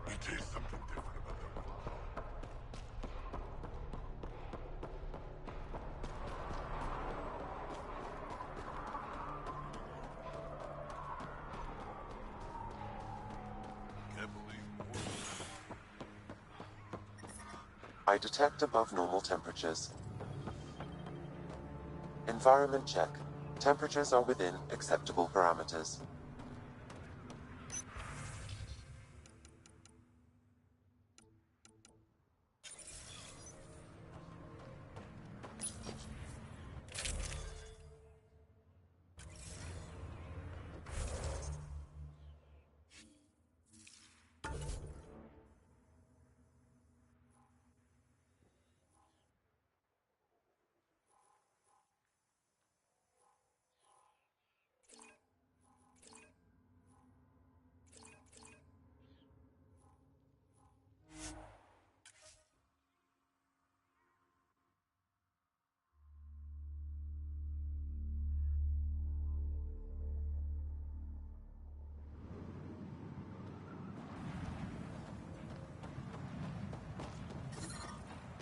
It is something different about their claw. Can't believe more. I detect above normal temperatures. Environment check. Temperatures are within acceptable parameters.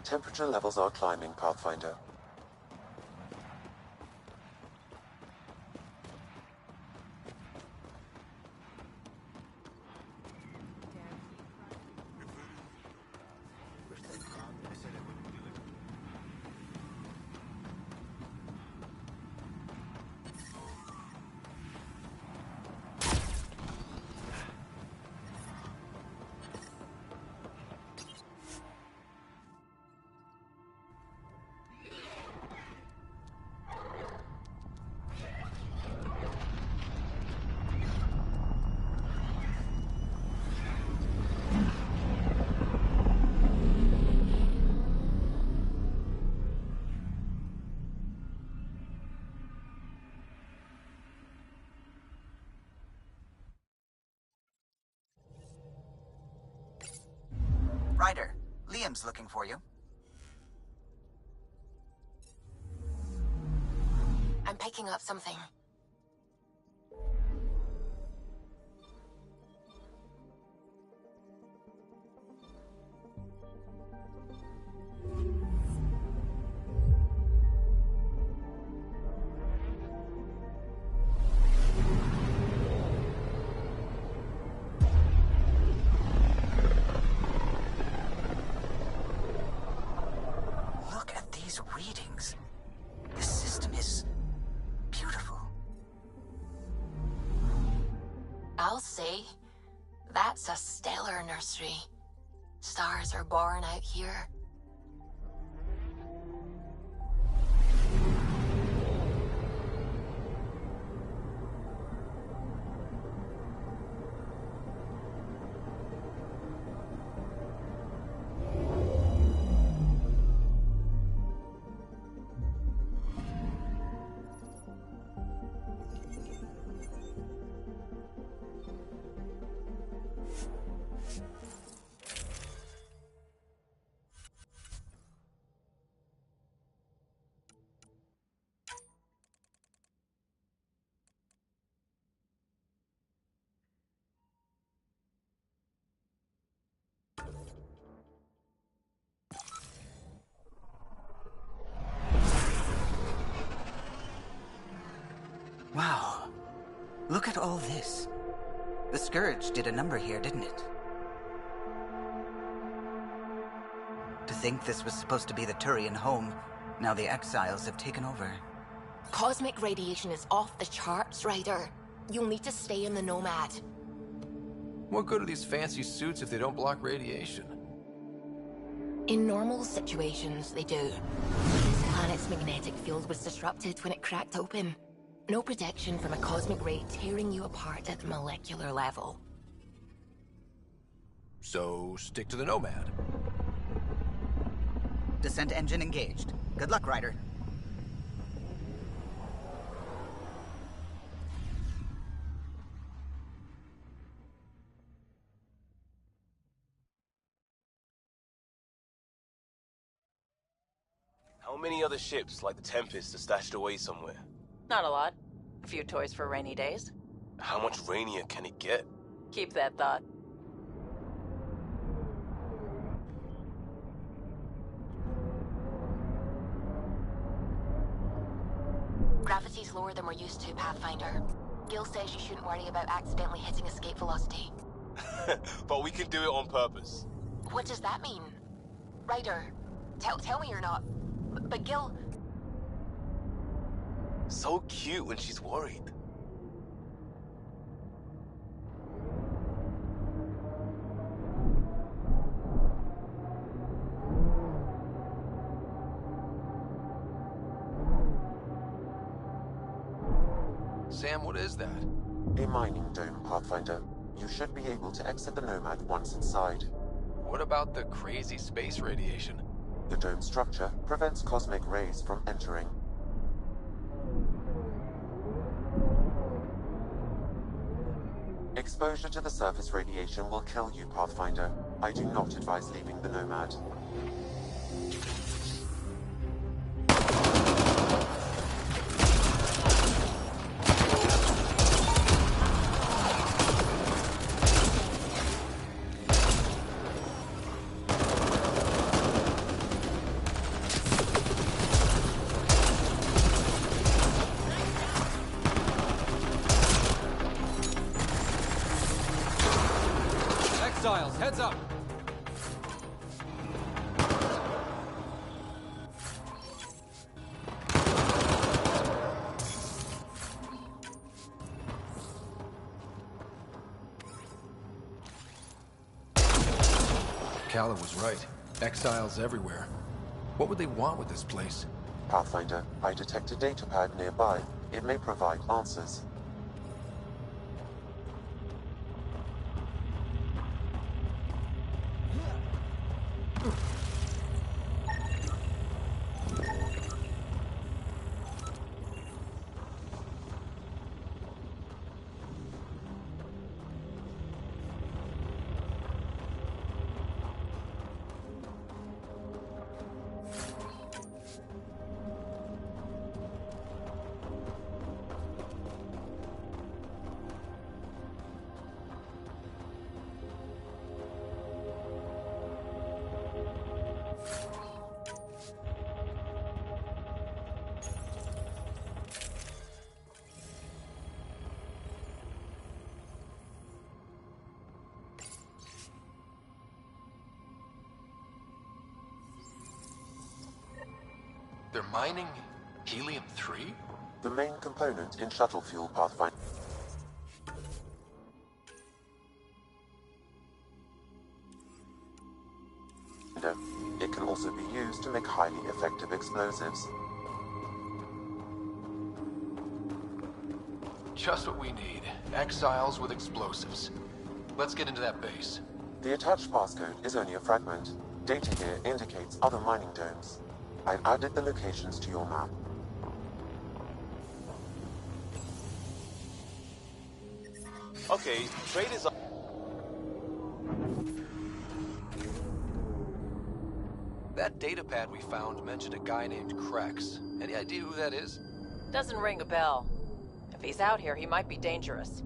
Temperature levels are climbing, Pathfinder. Ryder, Liam's looking for you. I'm picking up something. Look at these readings. This system is beautiful. I'll say, that's a stellar nursery. Stars are born out here. Look at all this. The Scourge did a number here, didn't it? To think this was supposed to be the Turian home, now the Exiles have taken over. Cosmic radiation is off the charts, Ryder. You'll need to stay in the Nomad. What good are these fancy suits if they don't block radiation? In normal situations, they do. This planet's magnetic field was disrupted when it cracked open. No protection from a cosmic ray tearing you apart at the molecular level. So, stick to the Nomad. Descent engine engaged. Good luck, Ryder. How many other ships like the Tempest are stashed away somewhere? Not a lot. A few toys for rainy days. How much rainier can it get? Keep that thought. Gravity's lower than we're used to, Pathfinder. Gil says you shouldn't worry about accidentally hitting escape velocity. But we can do it on purpose. What does that mean? Ryder, tell me you're not... But Gil... So cute when she's worried. Sam, what is that? A mining dome, Pathfinder. You should be able to exit the Nomad once inside. What about the crazy space radiation? The dome structure prevents cosmic rays from entering. Exposure to the surface radiation will kill you, Pathfinder. I do not advise leaving the Nomad. Exiles, heads up! Calla was right. Exiles everywhere. What would they want with this place? Pathfinder, I detect a datapad nearby. It may provide answers. They're mining helium-3? The main component in shuttle fuel, Pathfinder. It can also be used to make highly effective explosives. Just what we need. Exiles with explosives. Let's get into that base. The attached passcode is only a fragment. Data here indicates other mining domes. I've added the locations to your map. Okay, trade is... That datapad we found mentioned a guy named Krex. Any idea who that is? Doesn't ring a bell. If he's out here, he might be dangerous.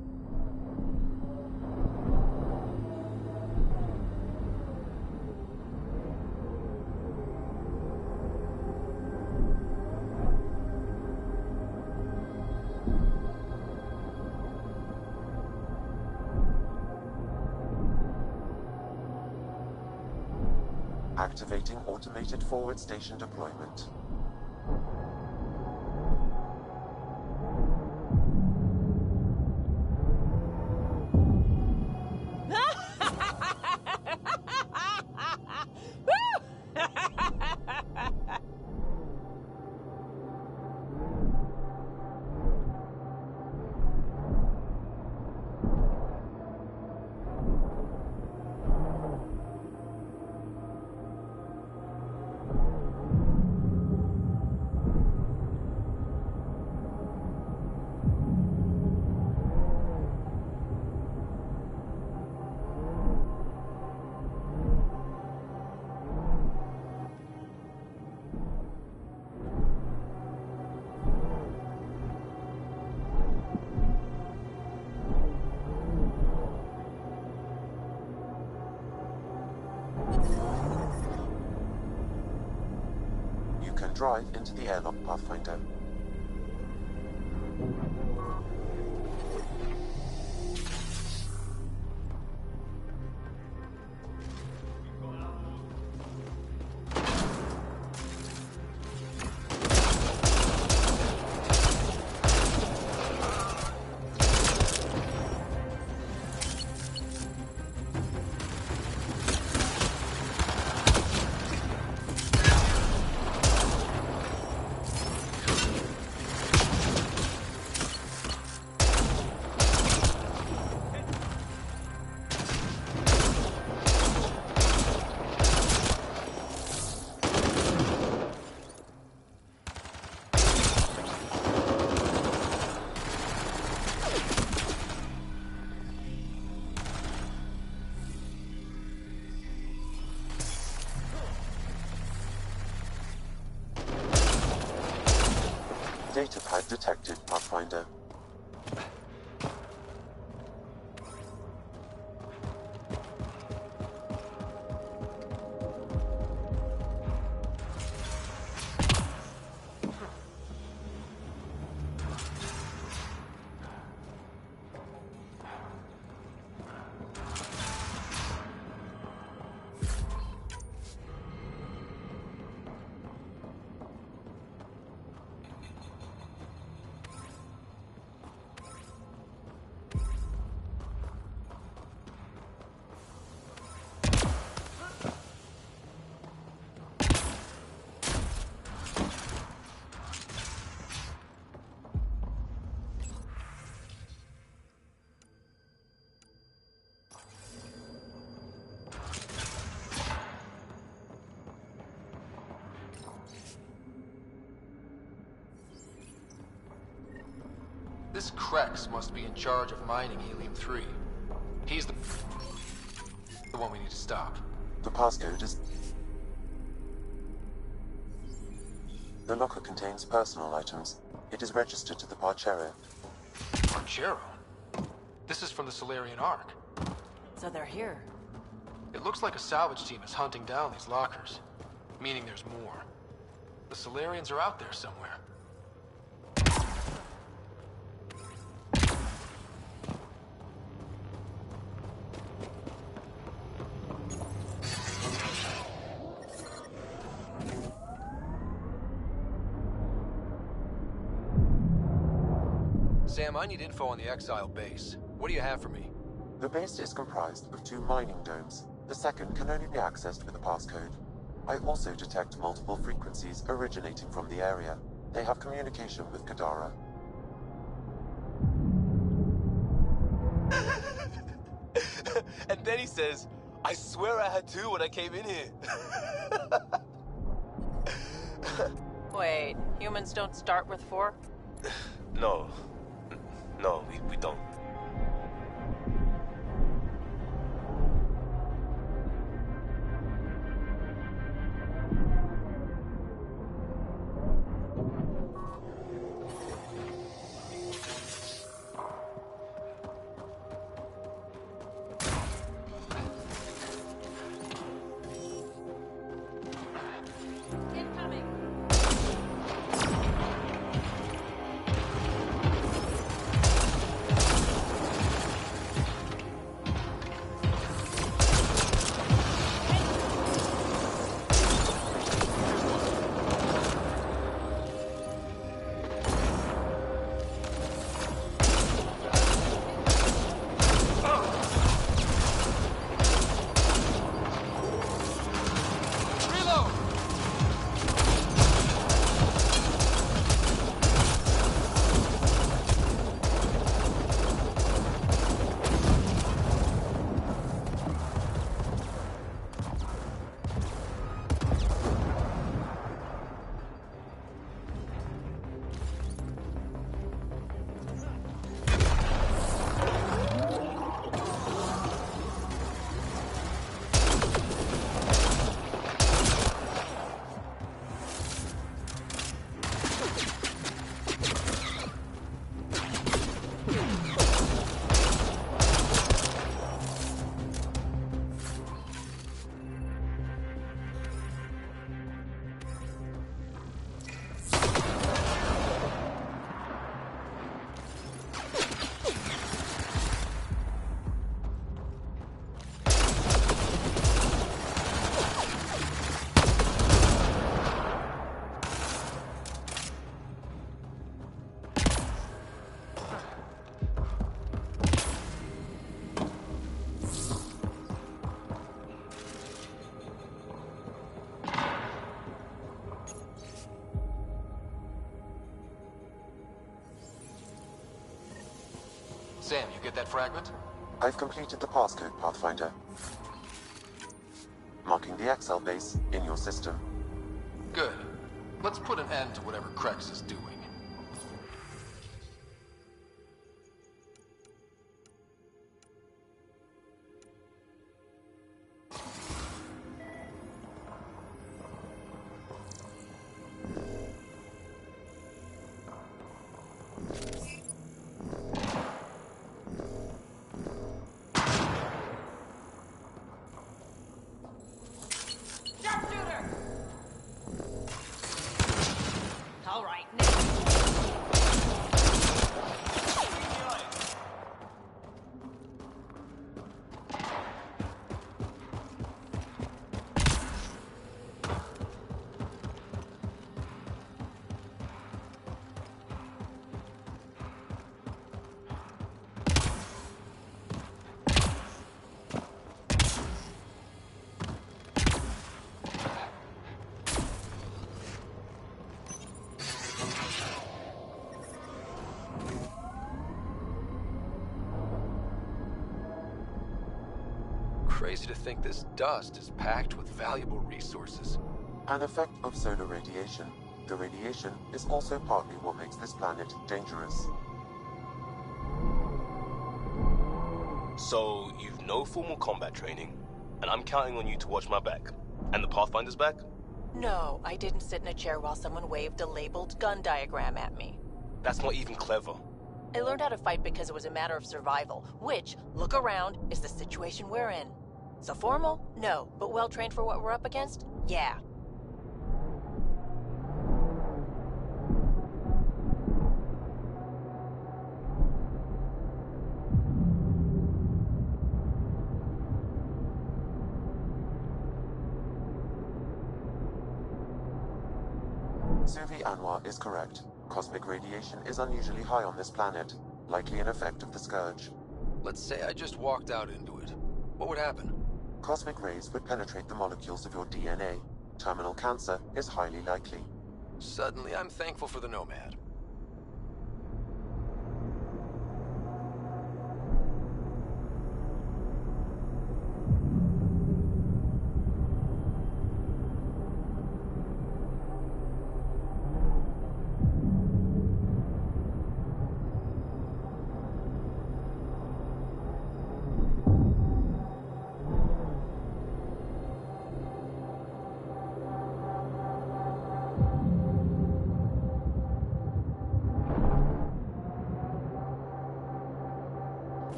Activating automated forward station deployment. You can drive into the airlock, Pathfinder. Data pad detected, Pathfinder. This Krex must be in charge of mining Helium-3. He's the one we need to stop. The passcode is... The locker contains personal items. It is registered to the Parchero. Parchero? This is from the Solarian Ark. So they're here. It looks like a salvage team is hunting down these lockers, meaning there's more. The Solarians are out there somewhere. Sam, I need info on the Exile base. What do you have for me? The base is comprised of 2 mining domes. The second can only be accessed with a passcode. I also detect multiple frequencies originating from the area. They have communication with Kadara. And then he says, I swear I had 2 when I came in here. Wait, humans don't start with 4? No. No, we don't. Sam, you get that fragment? I've completed the passcode, Pathfinder. Marking the XL base in your system. Good. Let's put an end to whatever Krex is doing. All right. Crazy to think this dust is packed with valuable resources. An effect of solar radiation. The radiation is also partly what makes this planet dangerous. So, you've no formal combat training, and I'm counting on you to watch my back. And the Pathfinder's back? No, I didn't sit in a chair while someone waved a labeled gun diagram at me. That's not even clever. I learned how to fight because it was a matter of survival, which, look around, is the situation we're in. So formal? No. But well-trained for what we're up against? Yeah. Suvi Anwar is correct. Cosmic radiation is unusually high on this planet, likely an effect of the Scourge. Let's say I just walked out into it. What would happen? Cosmic rays would penetrate the molecules of your DNA. Terminal cancer is highly likely. Suddenly, I'm thankful for the Nomad.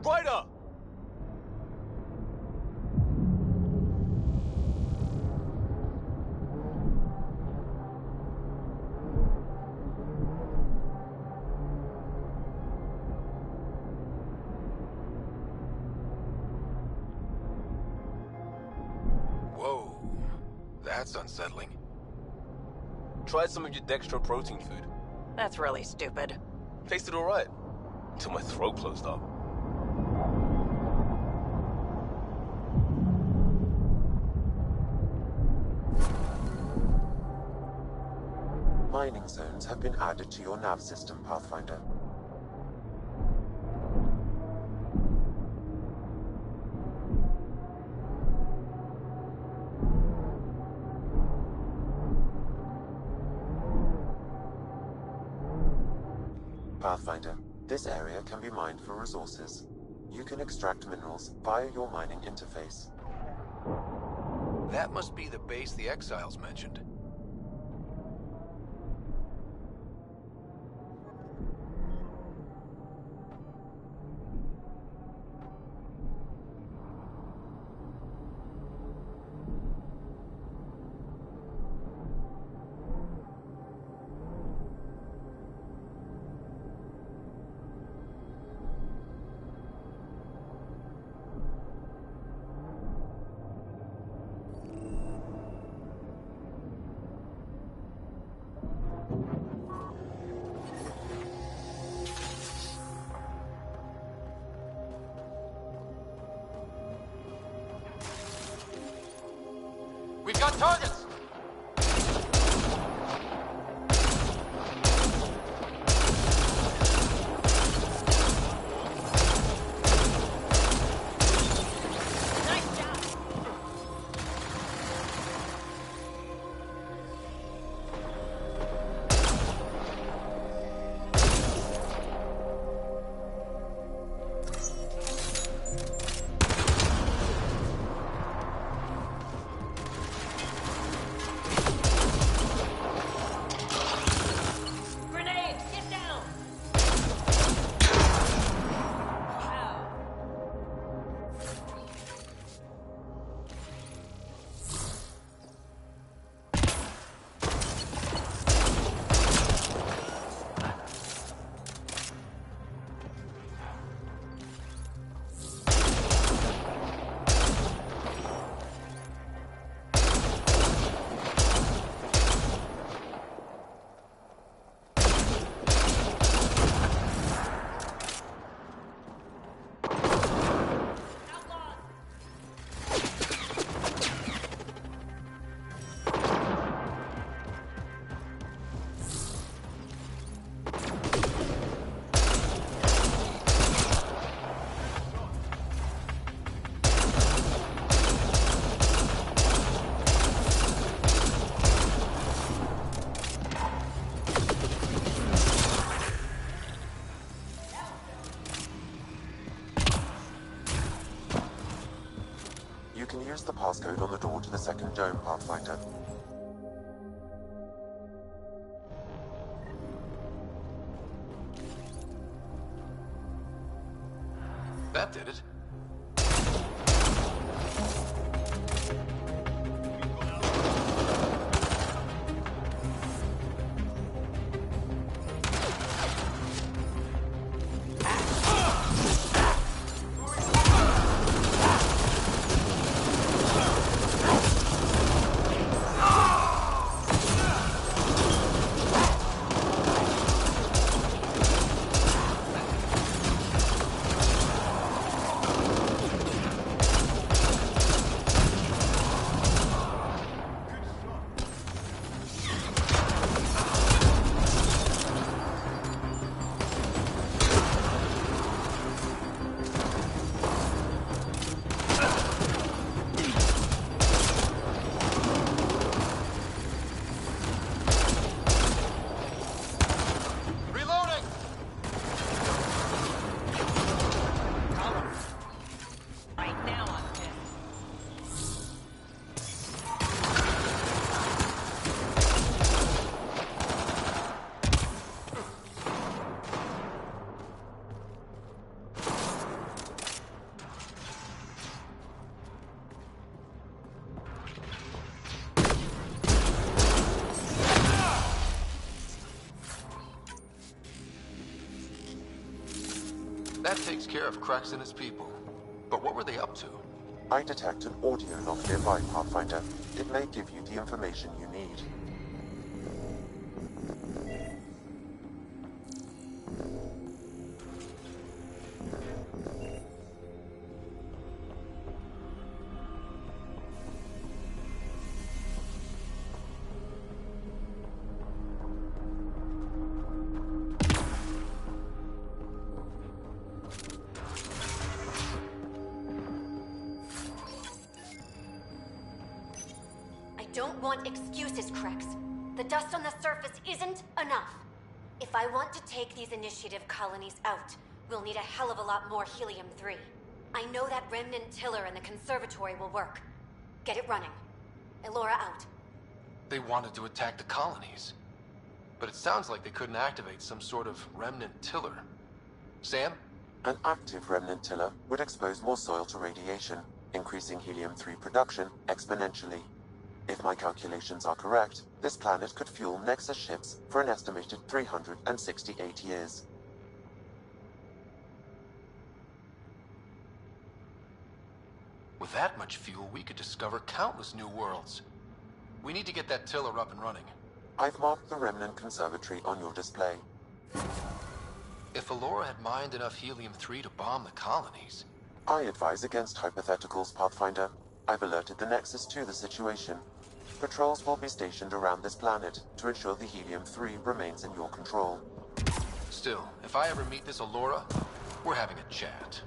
Ryder! Whoa. That's unsettling. Tried some of your dextro protein food. That's really stupid. Tasted alright. Until my throat closed up. Mining zones have been added to your nav system, Pathfinder. Pathfinder, this area can be mined for resources. You can extract minerals via your mining interface. That must be the base the Exiles mentioned. We've got targets! You can use the passcode on the door to the second dome, Pathfinder. That did it. That takes care of Crux and his people. But what were they up to? I detect an audio log nearby, Pathfinder. It may give you the information you need. Don't want excuses, Crux. The dust on the surface isn't enough. If I want to take these initiative colonies out, we'll need a hell of a lot more helium-3. I know that remnant tiller in the conservatory will work. Get it running. Elora out. They wanted to attack the colonies. But it sounds like they couldn't activate some sort of remnant tiller. Sam? An active remnant tiller would expose more soil to radiation, increasing helium-3 production exponentially. If my calculations are correct, this planet could fuel Nexus ships for an estimated 368 years. With that much fuel, we could discover countless new worlds. We need to get that tiller up and running. I've marked the remnant conservatory on your display. If Elora had mined enough helium-3 to bomb the colonies... I advise against hypotheticals, Pathfinder. I've alerted the Nexus to the situation. Patrols will be stationed around this planet to ensure the helium-3 remains in your control. Still, if I ever meet this Elora, we're having a chat.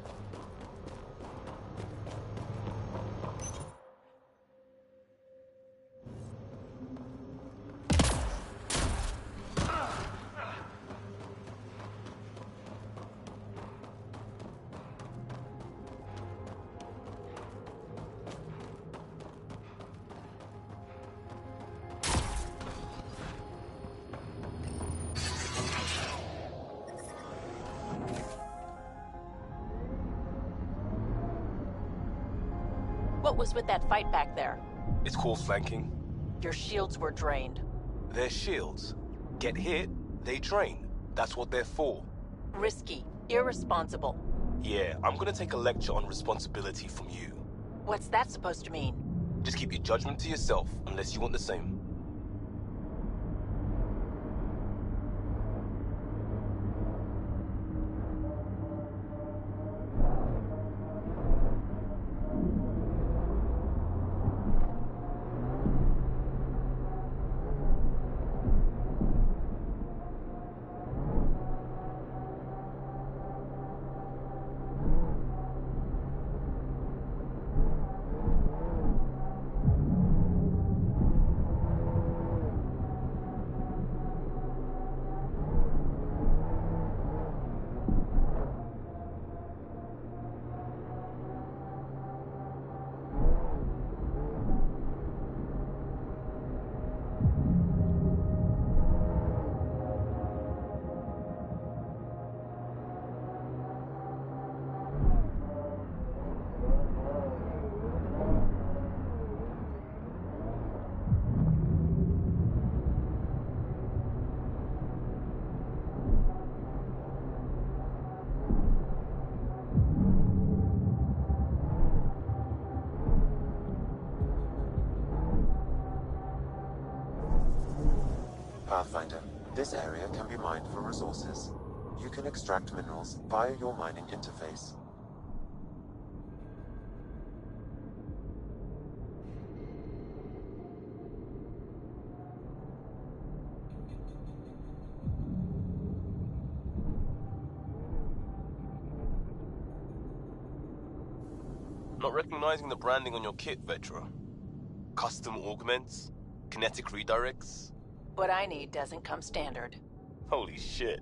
What was with that fight back there? It's called flanking. Your shields were drained. They're shields. Get hit, they drain. That's what they're for. Risky. Irresponsible. Yeah, I'm gonna take a lecture on responsibility from you. What's that supposed to mean? Just keep your judgment to yourself, unless you want the same. Pathfinder. This area can be mined for resources. You can extract minerals via your mining interface. Not recognizing the branding on your kit, Vetra. Custom augments? Kinetic redirects? What I need doesn't come standard. Holy shit.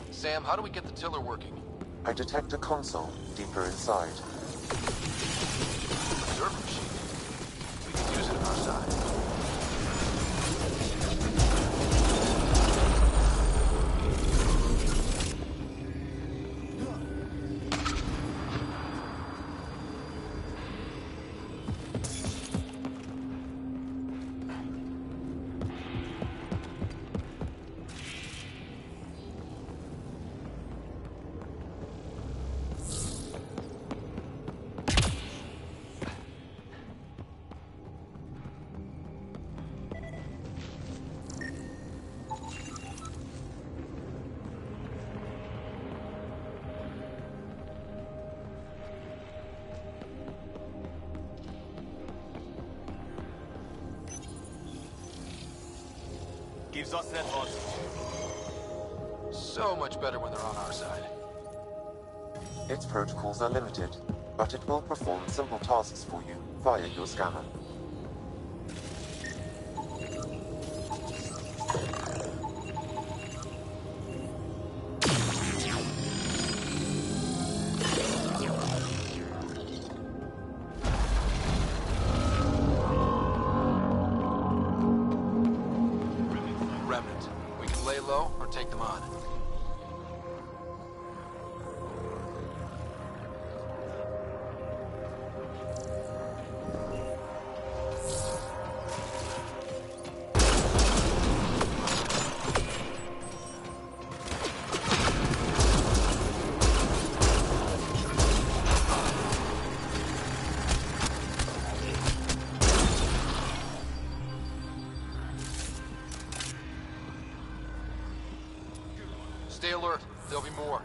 Sam, how do we get the tiller working? I detect a console deeper inside. Observer machine. We can use it on our side. Gives us an advantage. So much better when they're on our side. Its protocols are limited, but it will perform simple tasks for you via your scanner. Remnant. We can lay low or take them on. Stay alert. There'll be more.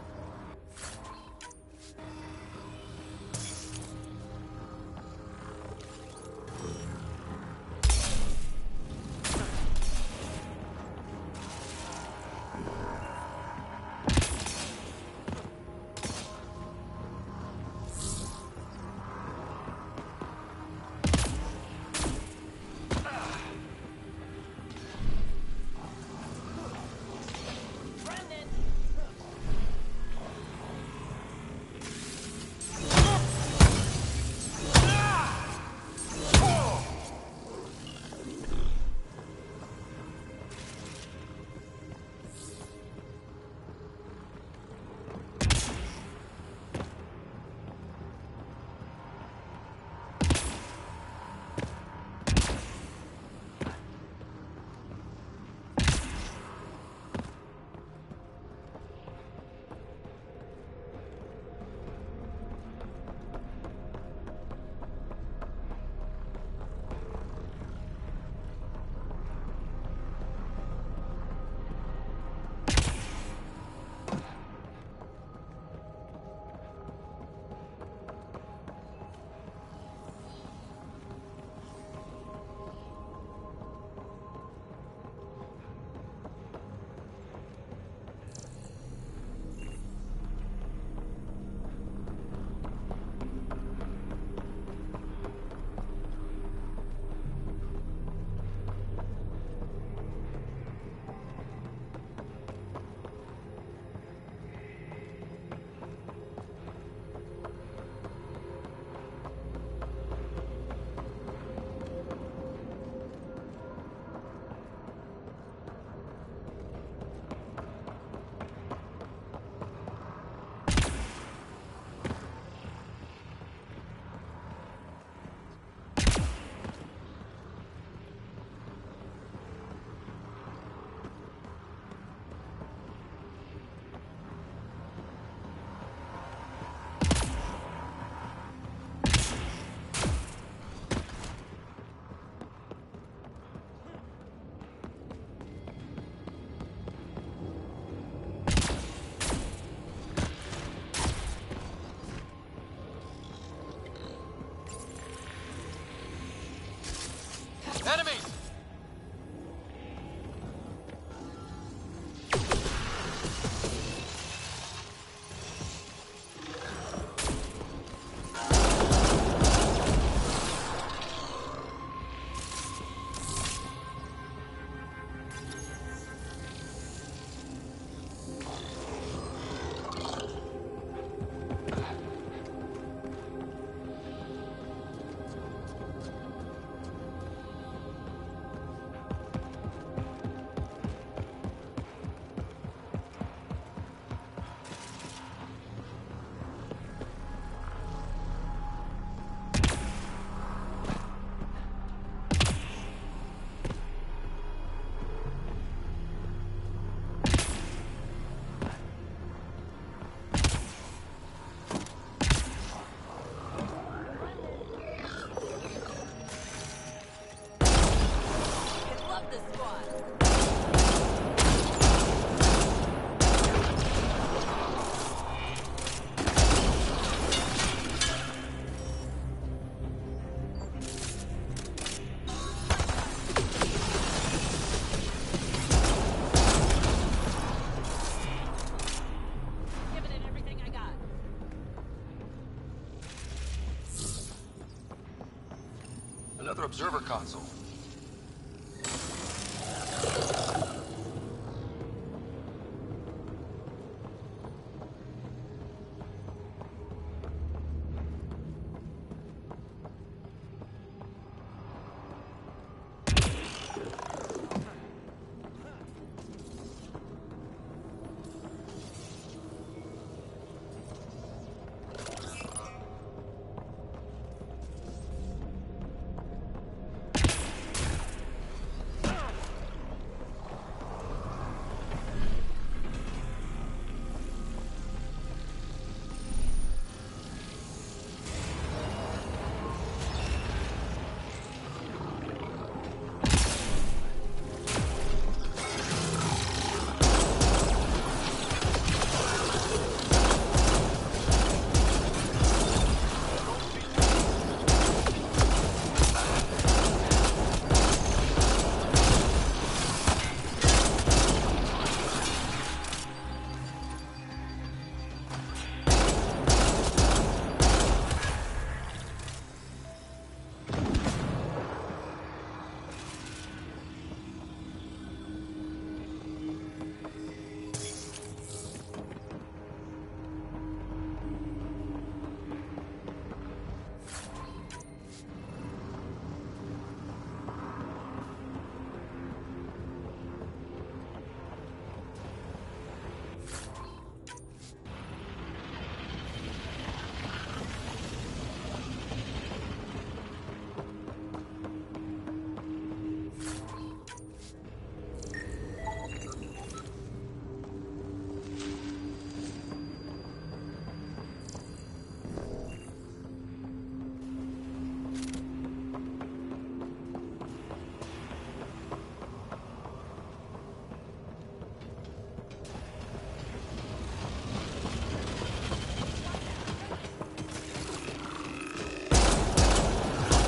observer console.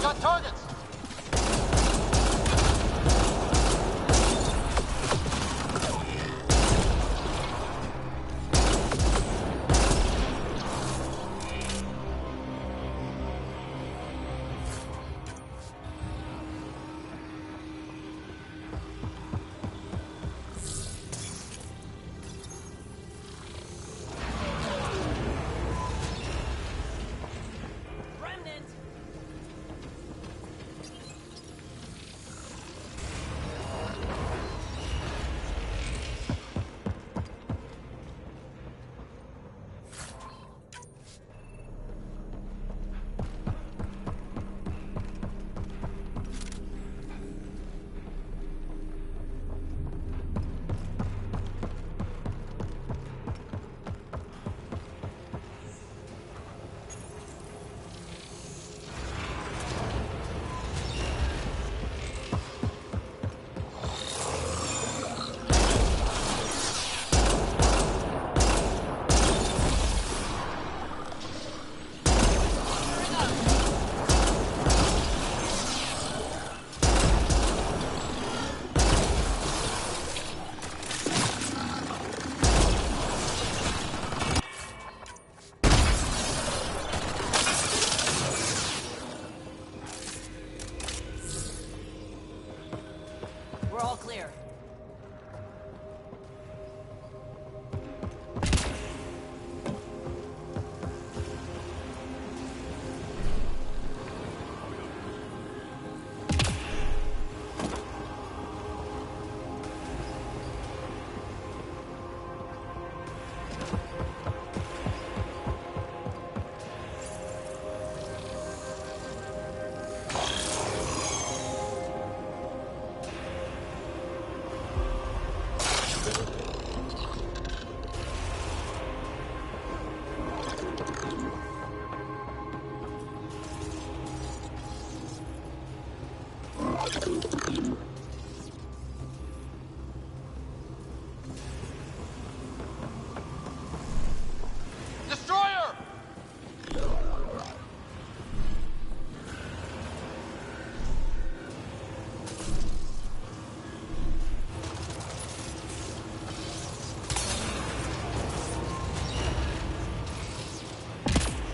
Got targets! We're all clear. Destroyer!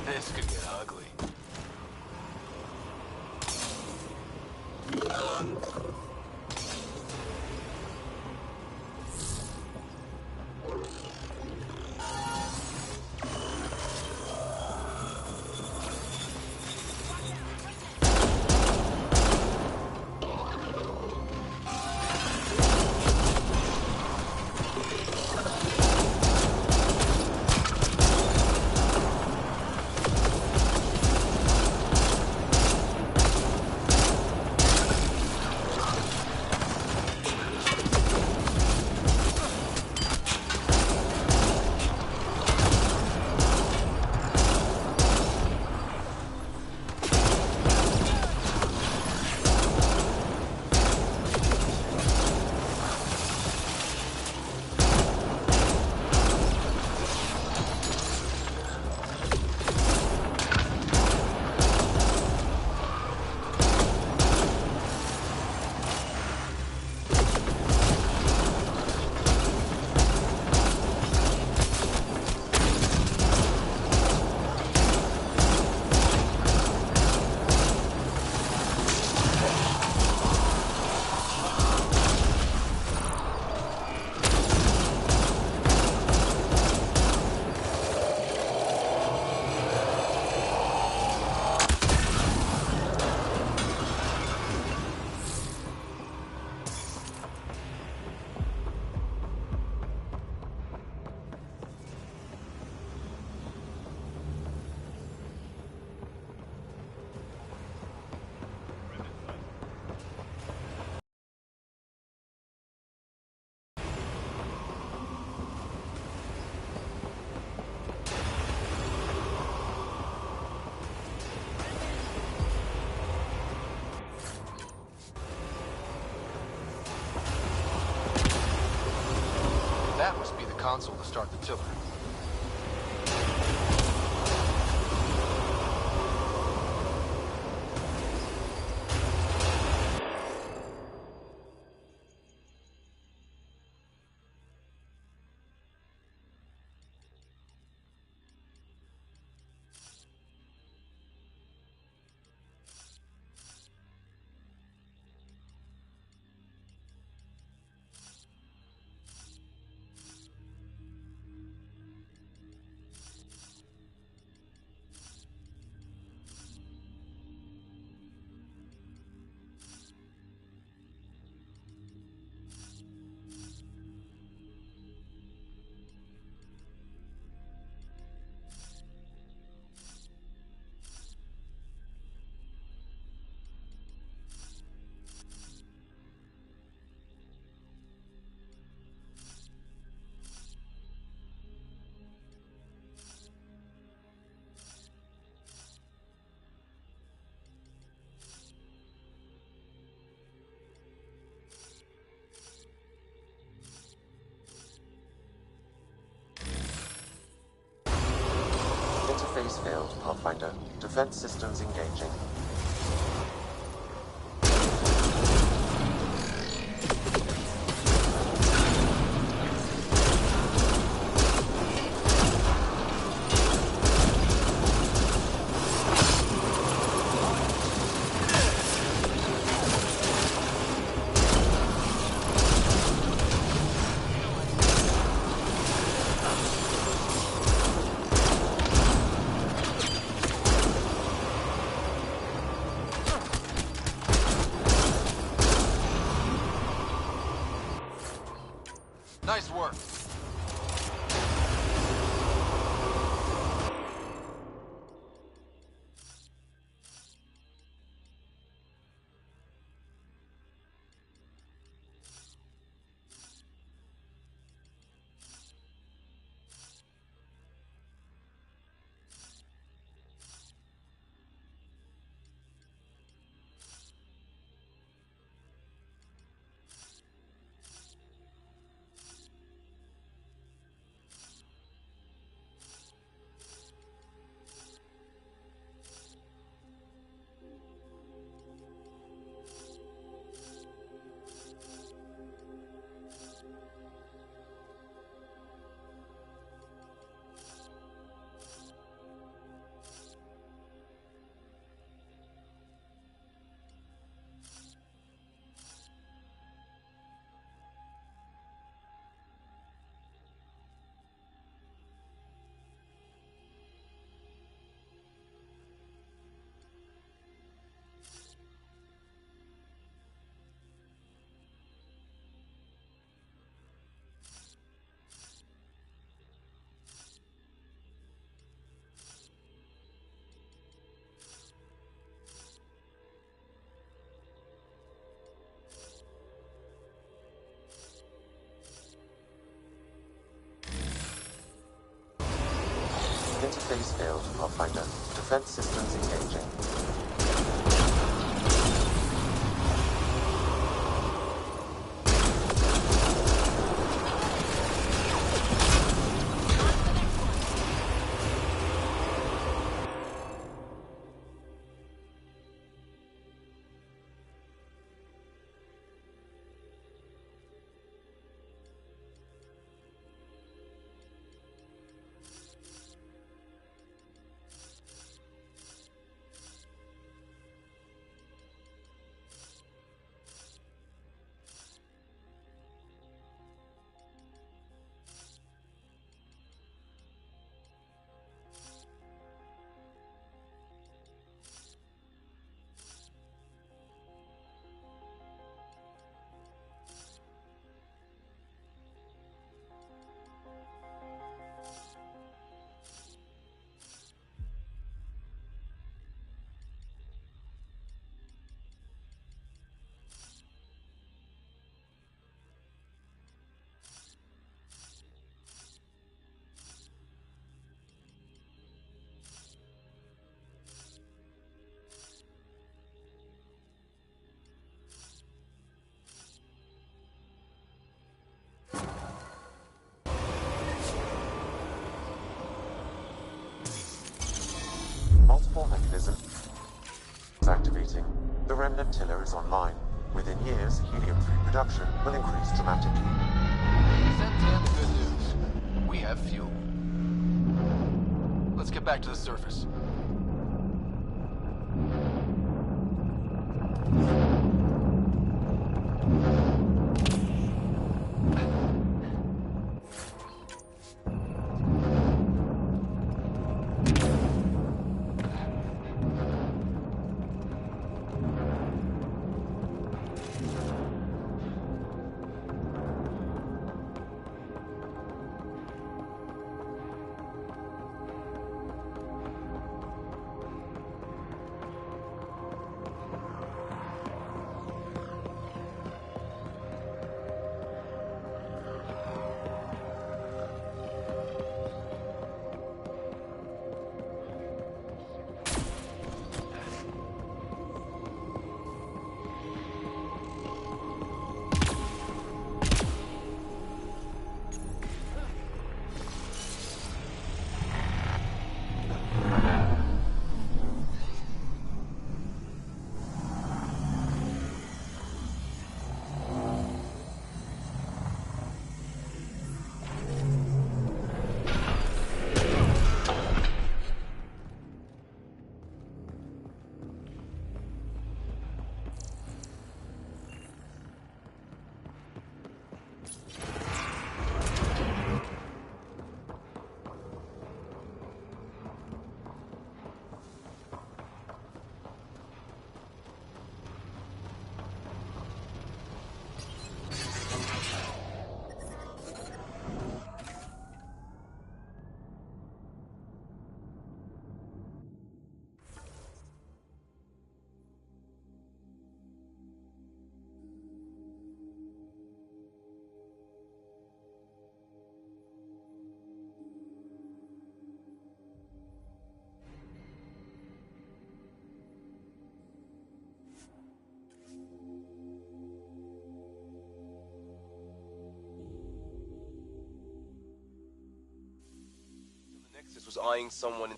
This could get ugly. That must be the console to start the tiller. Interface failed, Pathfinder. Defense systems engaging. Interface failed, Pathfinder. Defense systems engaging. Multiple mechanisms activating. The remnant tiller is online. Within years, helium-3 production will increase dramatically. Send Dan the good news. We have fuel. Let's get back to the surface. Nexus was eyeing someone in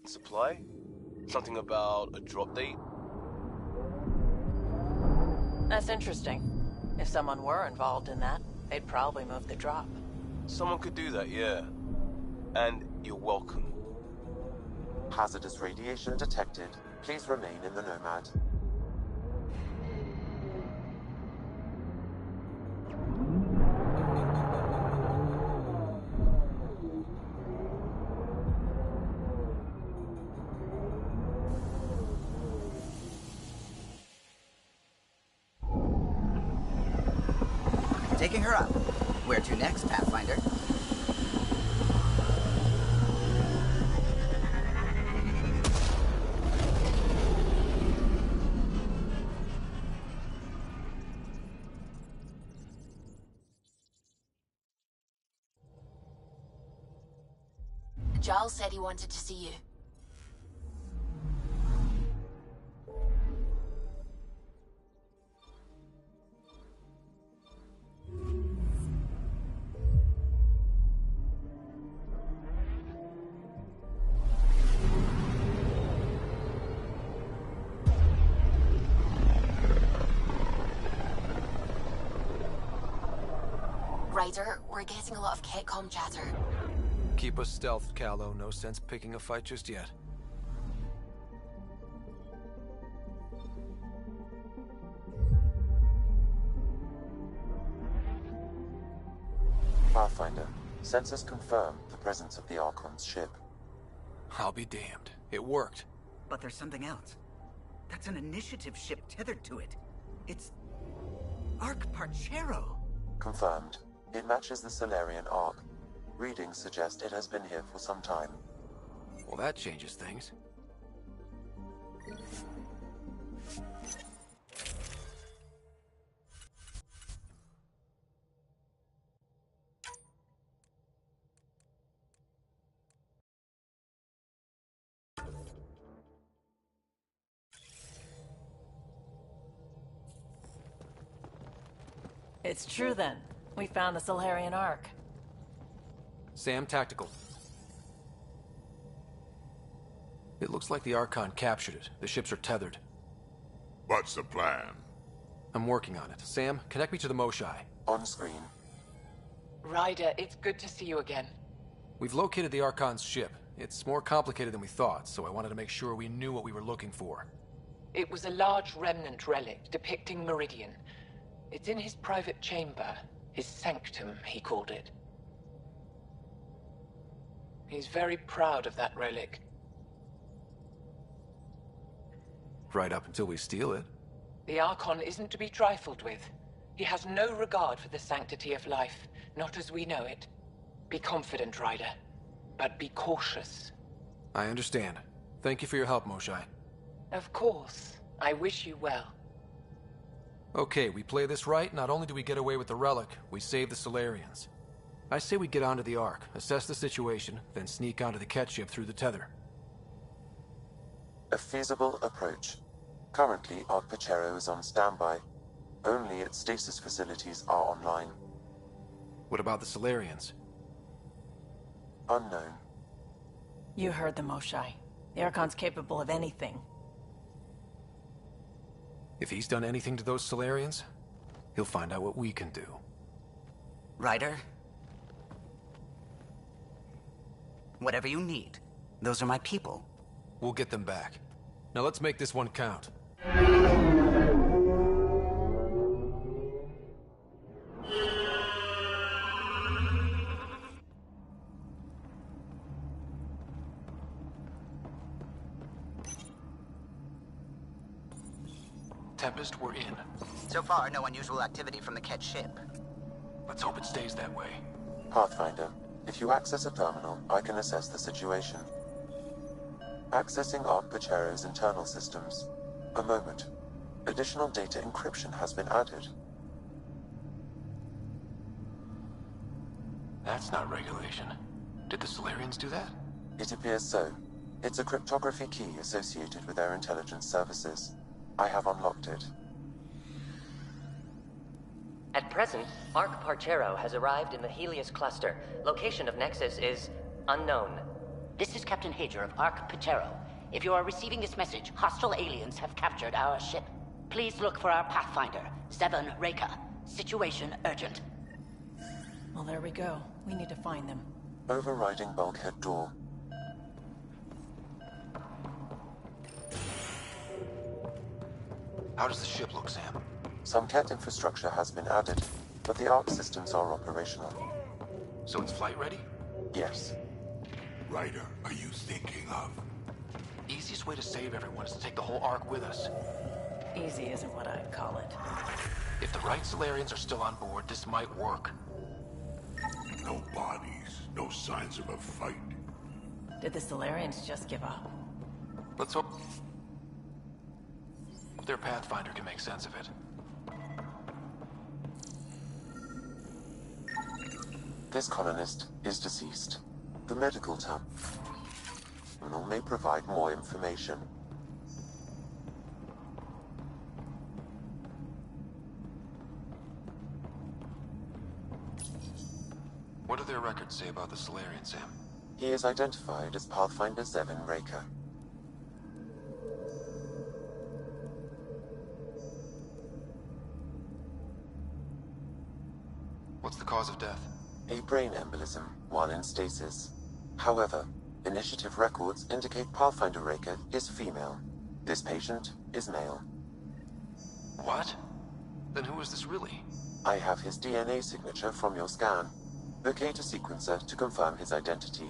supply? Something about a drop date? That's interesting. If someone were involved in that, they'd probably move the drop. Someone could do that, yeah. And you're welcome. Hazardous radiation detected. Please remain in the Nomad. Taking her up. Where to next, Pathfinder? Giles said he wanted to see you. Ryder, we're getting a lot of Ketcom chatter. Keep us stealthed, Callow. No sense picking a fight just yet. Pathfinder, sensors confirm the presence of the Archon's ship. I'll be damned. It worked. But there's something else. That's an initiative ship tethered to it. It's... Arc Parchero. Confirmed. It matches the Solarian Arc. Readings suggest it has been here for some time. Well, that changes things. It's true then. We found the Solarian Ark. Sam, tactical. It looks like the Archon captured it. The ships are tethered. What's the plan? I'm working on it. Sam, connect me to the Moshai. On screen. Ryder, it's good to see you again. We've located the Archon's ship. It's more complicated than we thought, so I wanted to make sure we knew what we were looking for. It was a large remnant relic depicting Meridian. It's in his private chamber. His sanctum, he called it. He's very proud of that relic. Right up until we steal it. The Archon isn't to be trifled with. He has no regard for the sanctity of life, not as we know it. Be confident, Ryder, but be cautious. I understand. Thank you for your help, Moshai. Of course. I wish you well. Okay, we play this right, not only do we get away with the relic, we save the Solarians. I say we get onto the Ark, assess the situation, then sneak onto the Ket ship through the tether. A feasible approach. Currently, Arc Pachero is on standby. Only its stasis facilities are online. What about the Solarians? Unknown. You heard the Moshai. The Archon's capable of anything. If he's done anything to those Solarians, he'll find out what we can do. Ryder? Whatever you need. Those are my people. We'll get them back. Now let's make this one count. Tempest, we're in. So far, no unusual activity from the Ket ship. Let's hope it stays that way. Pathfinder, if you access a terminal, I can assess the situation. Accessing Arc Pachero's internal systems. A moment. Additional data encryption has been added. That's not regulation. Did the Solarians do that? It appears so. It's a cryptography key associated with their intelligence services. I have unlocked it. At present, Arc Parchero has arrived in the Helios cluster. Location of Nexus is unknown. This is Captain Hager of Arc Pachero. If you are receiving this message, hostile aliens have captured our ship. Please look for our Pathfinder, Zevon Reka. Situation urgent. Well, there we go. We need to find them. Overriding bulkhead door. How does the ship look, Sam? Some Ket infrastructure has been added, but the Arc systems are operational. So it's flight ready? Yes. Ryder, are you thinking of? Easiest way to save everyone is to take the whole Ark with us. Easy isn't what I'd call it. If the right Solarians are still on board, this might work. No bodies, no signs of a fight. Did the Solarians just give up? Let's hope their Pathfinder can make sense of it. This colonist is deceased. The medical term. terminal may provide more information. What do their records say about the Solarian, Sam? He is identified as Pathfinder Zevin Raker. What's the cause of death? A brain embolism while in stasis. However, initiative records indicate Pathfinder Raker is female. This patient is male. What? Then who is this really? I have his DNA signature from your scan. Locate a sequencer to confirm his identity.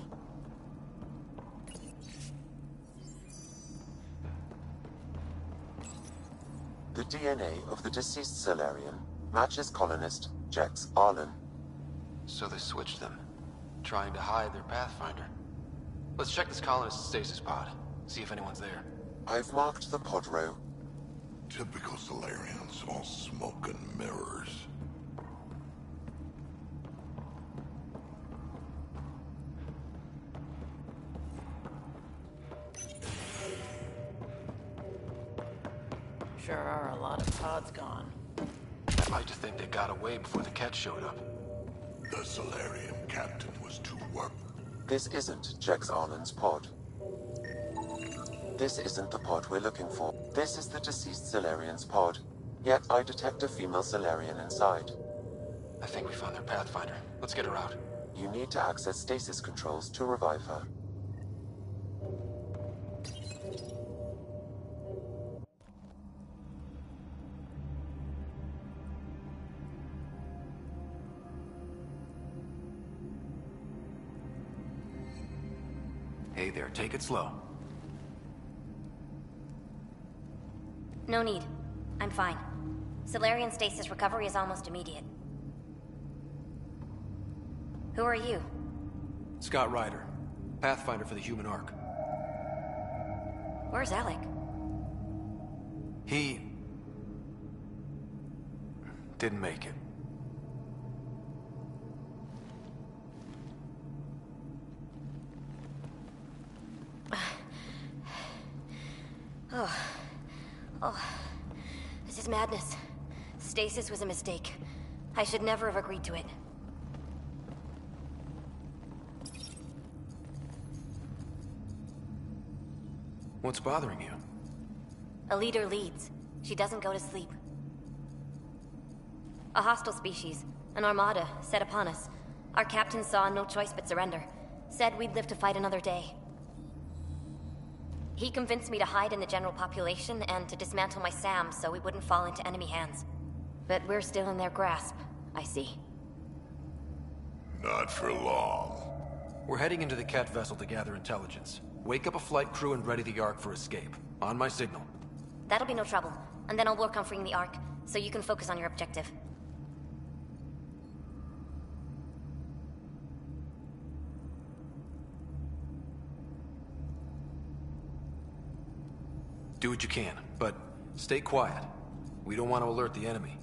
The DNA of the deceased Solarian matches colonist Jex Arlen. So they switched them, trying to hide their Pathfinder. Let's check this colonist's stasis pod, see if anyone's there. I've marked the pod row. Typical Solarians, all smoke and mirrors. Sure are a lot of pods gone. I'd like to think they got away before the Ket showed up. The Solarian captain was too worried. This isn't Jex Arlen's pod. This isn't the pod we're looking for. This is the deceased Solarian's pod. Yet I detect a female Solarian inside. I think we found their Pathfinder. Let's get her out. You need to access stasis controls to revive her. Hey there, take it slow. No need. I'm fine. Solarian stasis recovery is almost immediate. Who are you? Scott Ryder, Pathfinder for the Human Ark. Where's Alec? He... didn't make it. Oh, this is madness. Stasis was a mistake. I should never have agreed to it. What's bothering you? A leader leads. She doesn't go to sleep. A hostile species, an armada, set upon us. Our captain saw no choice but surrender. Said we'd live to fight another day. He convinced me to hide in the general population and to dismantle my SAM so we wouldn't fall into enemy hands. But we're still in their grasp, I see. Not for long. We're heading into the Ket vessel to gather intelligence. Wake up a flight crew and ready the Ark for escape. On my signal. That'll be no trouble. And then I'll work on freeing the Ark, so you can focus on your objective. Do what you can, but stay quiet. We don't want to alert the enemy.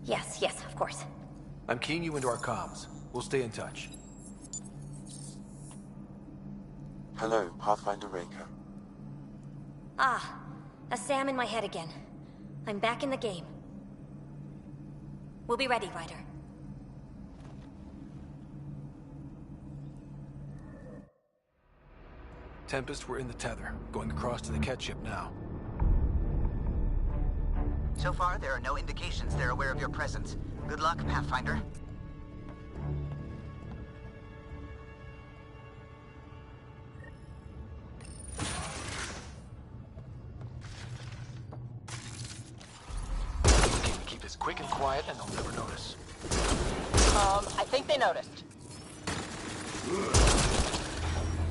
Yes, of course. I'm keying you into our comms. We'll stay in touch. Hello, Pathfinder Raker. Ah, a SAM in my head again. I'm back in the game. We'll be ready, Ryder. Tempest, we're in the tether, going across to the Ket ship now. So far, there are no indications they're aware of your presence. Good luck, Pathfinder. Okay, we keep this quick and quiet, and they'll never notice. I think they noticed.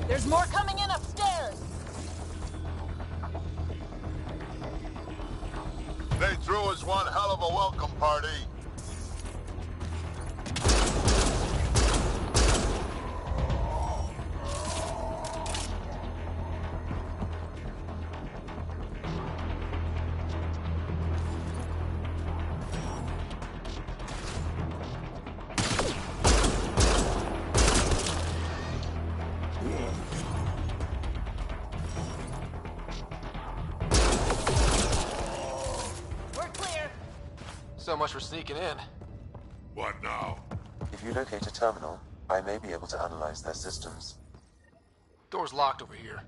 There's more coming in upstairs! They threw us one hell of a welcome party. So much for sneaking in. What now? If you locate a terminal, I may be able to analyze their systems. Door's locked over here.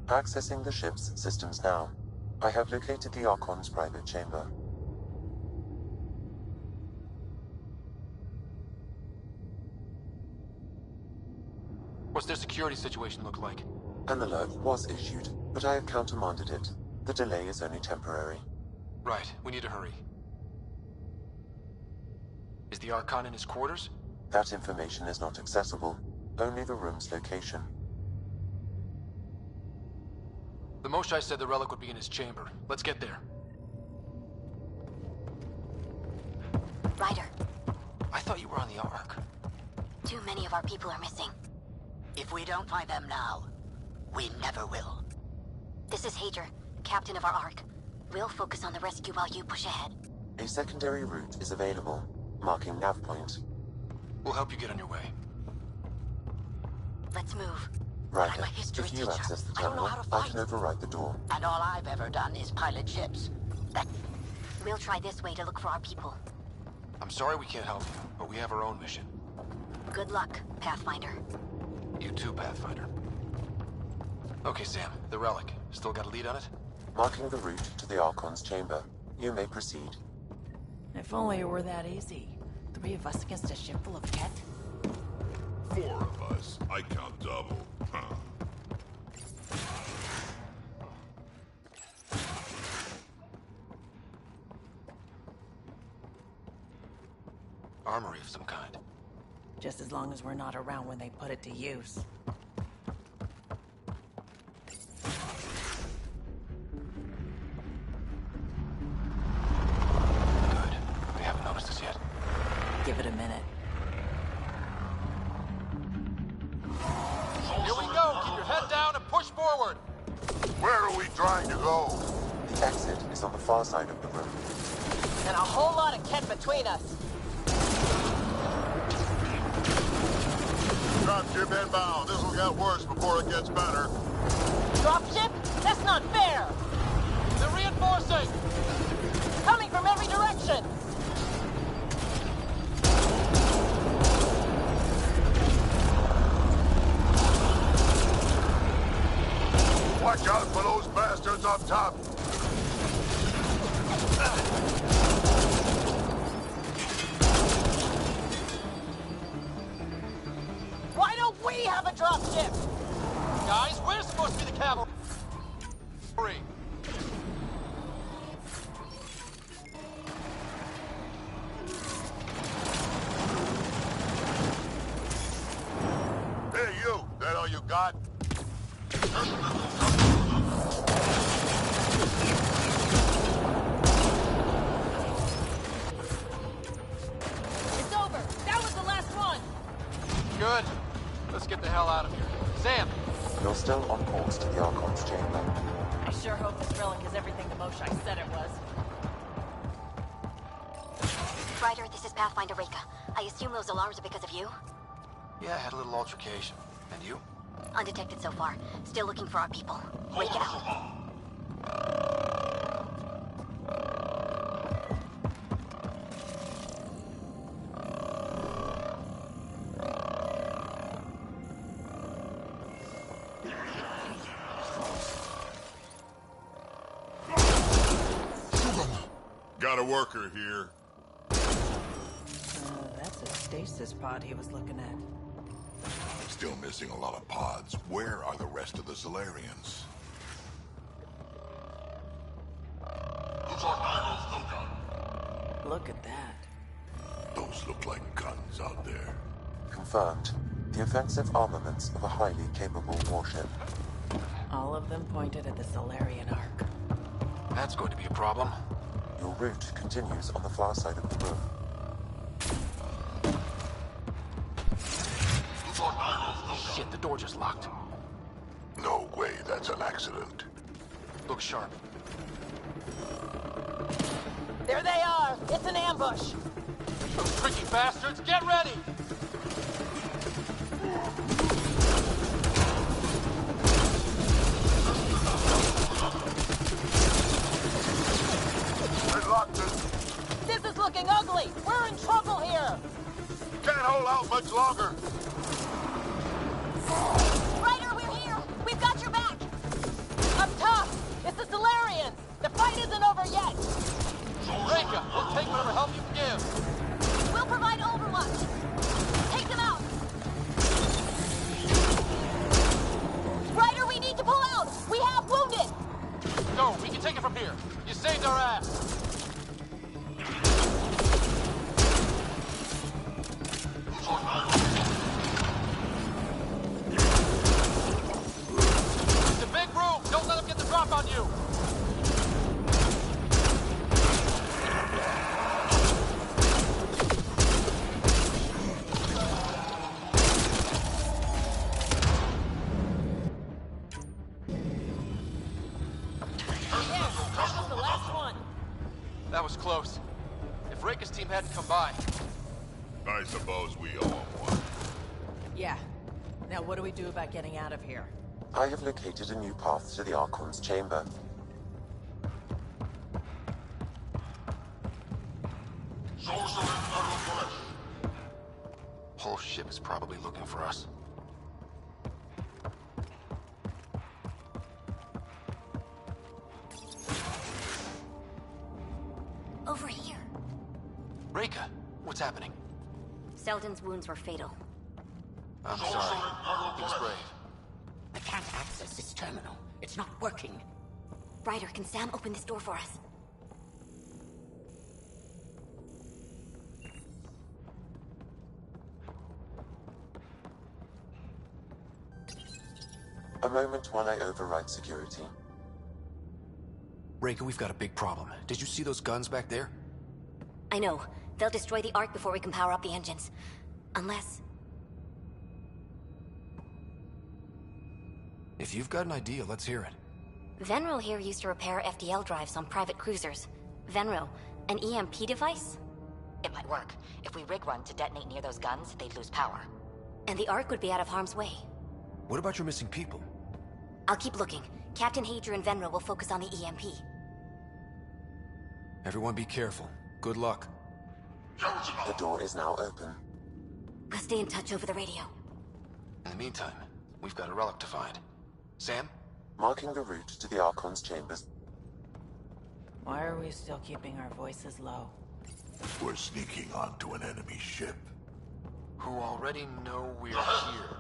Accessing the ship's systems now. I have located the Archon's private chamber. What's their security situation look like? An alert was issued, but I have countermanded it. The delay is only temporary. Right, we need to hurry. Is the Archon in his quarters? That information is not accessible. Only the room's location. The Moshai said the relic would be in his chamber. Let's get there. Ryder, I thought you were on the Ark. too many of our people are missing. If we don't find them now, we never will. This is Hager, captain of our Ark. We'll focus on the rescue while you push ahead. A secondary route is available, marking nav point. We'll help you get on your way. Let's move. Ryder, I'm a history if you teacher. access the I don't know terminal, how to I fight. can override the door. And all I've ever done is pilot ships. We'll try this way to look for our people. I'm sorry we can't help you, but we have our own mission. Good luck, Pathfinder. You too, Pathfinder. Okay, Sam, the relic. Still got a lead on it? Marking the route to the Archon's chamber. You may proceed. If only it were that easy. 3 of us against a ship full of Ket? 4 of us. I count double. Huh. Armory of some kind. Just as long as we're not around when they put it to use. Good. They haven't noticed us yet. Give it a minute. Here we go! Keep your head down and push forward! Where are we trying to go? The exit is on the far side of the room. And a whole lot of Ket between us. Dropship inbound. This'll get worse before it gets better. Dropship? That's not fair! They're reinforcing! Coming from every direction! Watch out for those bastards up top. Why don't we have a dropship? Guys, we're supposed to be the cavalry! Hey, you. That all you got? It's over! That was the last one! Good. Let's get the hell out of here. Sam! You're still on course to the Archon's chamber. I sure hope this relic is everything the Moshai said it was. Ryder, this is Pathfinder Reka. I assume those alarms are because of you? Yeah, I had a little altercation. And you? Undetected so far. Still looking for our people. Reka out. Got a worker here. That's a stasis pod he was looking at. Still missing a lot of pods. Where are the rest of the Solarians? Look at that. Those look like guns out there. Confirmed. The offensive armaments of a highly capable warship. All of them pointed at the Solarian Ark. That's going to be a problem. Your route continues on the far side of the room. Shit, the door just locked. No way that's an accident. Look sharp. There they are! It's an ambush! Those tricky bastards, get ready! This is looking ugly! We're in trouble here! Can't hold out much longer. Ryder, we're here! We've got your back! Up top! It's the Solarians! The fight isn't over yet! Reka, we'll take whatever help you can give. We'll provide overwatch! Take them out! Ryder, we need to pull out! We have wounded! Go, we can take it from here. You saved our ass. It's a big room. Don't let them get the drop on you. That was the last one! That was close. If Reka's team hadn't come by, I suppose we owe him one. Yeah. Now what do we do about getting out of here? I have located a new path to the Archon's chamber. Whole ship is probably looking for us. Over here. Reka, what's happening? Selden's wounds were fatal. I'm sorry. He was brave. I can't access this terminal. It's not working. Ryder, can Sam open this door for us? A moment while I override security. Reka, we've got a big problem. Did you see those guns back there? I know. They'll destroy the Ark before we can power up the engines. Unless... If you've got an idea, let's hear it. Venril here used to repair FDL drives on private cruisers. Venril, an EMP device? It might work. If we rig one to detonate near those guns, they'd lose power. And the Ark would be out of harm's way. What about your missing people? I'll keep looking. Captain Hager and Venril will focus on the EMP. Everyone be careful. Good luck. The door is now open. I'll stay in touch over the radio. In the meantime, we've got a relic to find. Sam? Marking the route to the Archon's chambers. Why are we still keeping our voices low? We're sneaking onto an enemy ship. Who already know we're here.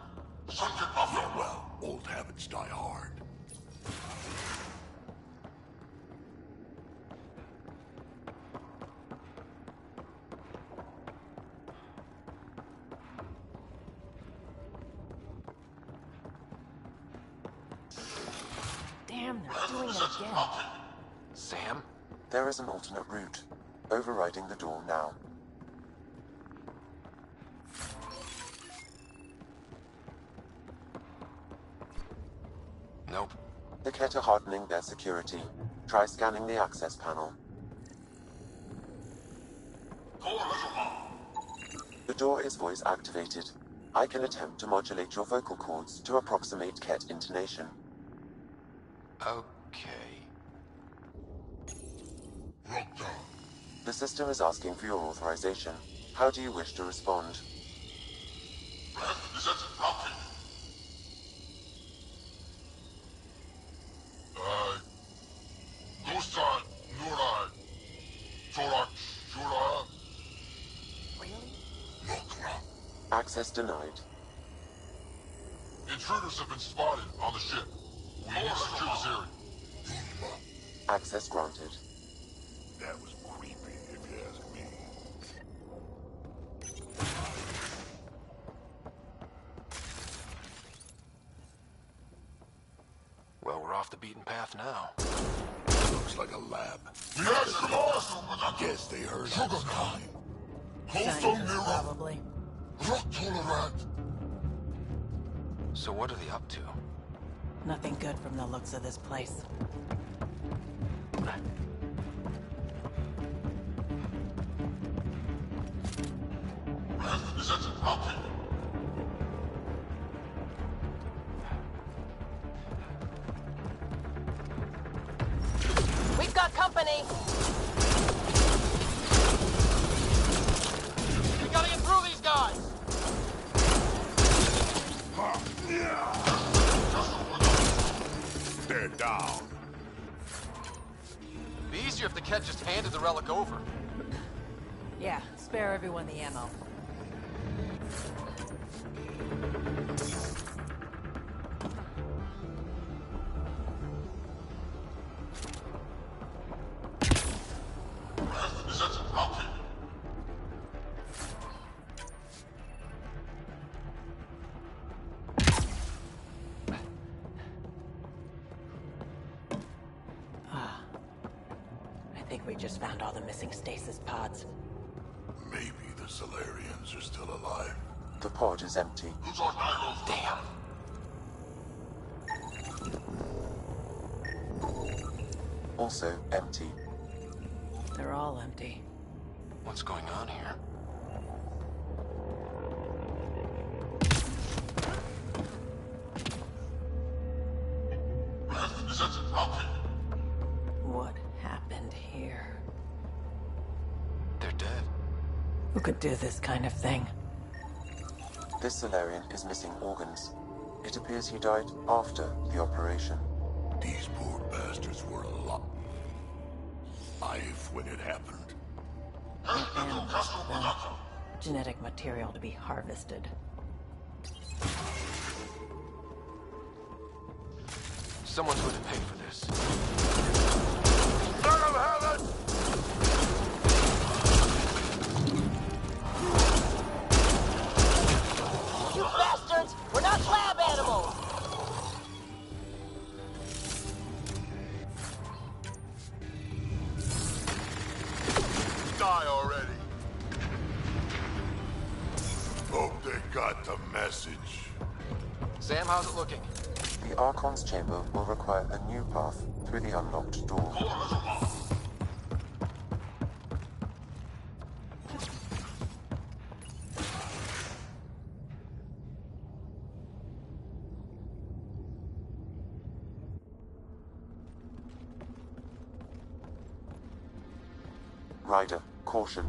Yeah, well, old habits die hard. Damn, they're doing it again. Sam? There is an alternate route. Overriding the door now. Nope. The Kett are hardening their security. Try scanning the access panel. The door is voice activated. I can attempt to modulate your vocal cords to approximate Kett intonation. Okay. The system is asking for your authorization. How do you wish to respond? Access denied. Intruders have been spotted on the ship. We need to secure this area. Access granted. That was creepy, if you ask me. Well, we're off the beaten path now. Looks like a lab. Guess they heard us coming. Scientists, probably. So what are they up to? Nothing good from the looks of this place. honey. We gotta get through these guys! They're down. It'd be easier if the Ket just handed the relic over. Yeah, spare everyone the ammo. I think we just found all the missing stasis pods. Maybe the Solarians are still alive. The pod is empty. Damn. Also empty. They're all empty. What's going on here? What happened here? They're dead. Who could do this kind of thing? This Solarian is missing organs. It appears he died after the operation. These poor bastards were alive when it happened. Animals, the genetic material to be harvested. Someone's going to pay for this. Son of heaven! You bastards! We're not lab animals! Die already. Hope they got the message. Sam, how's it looking? The Archon's chamber will require a new path through the unlocked door. Ryder, caution.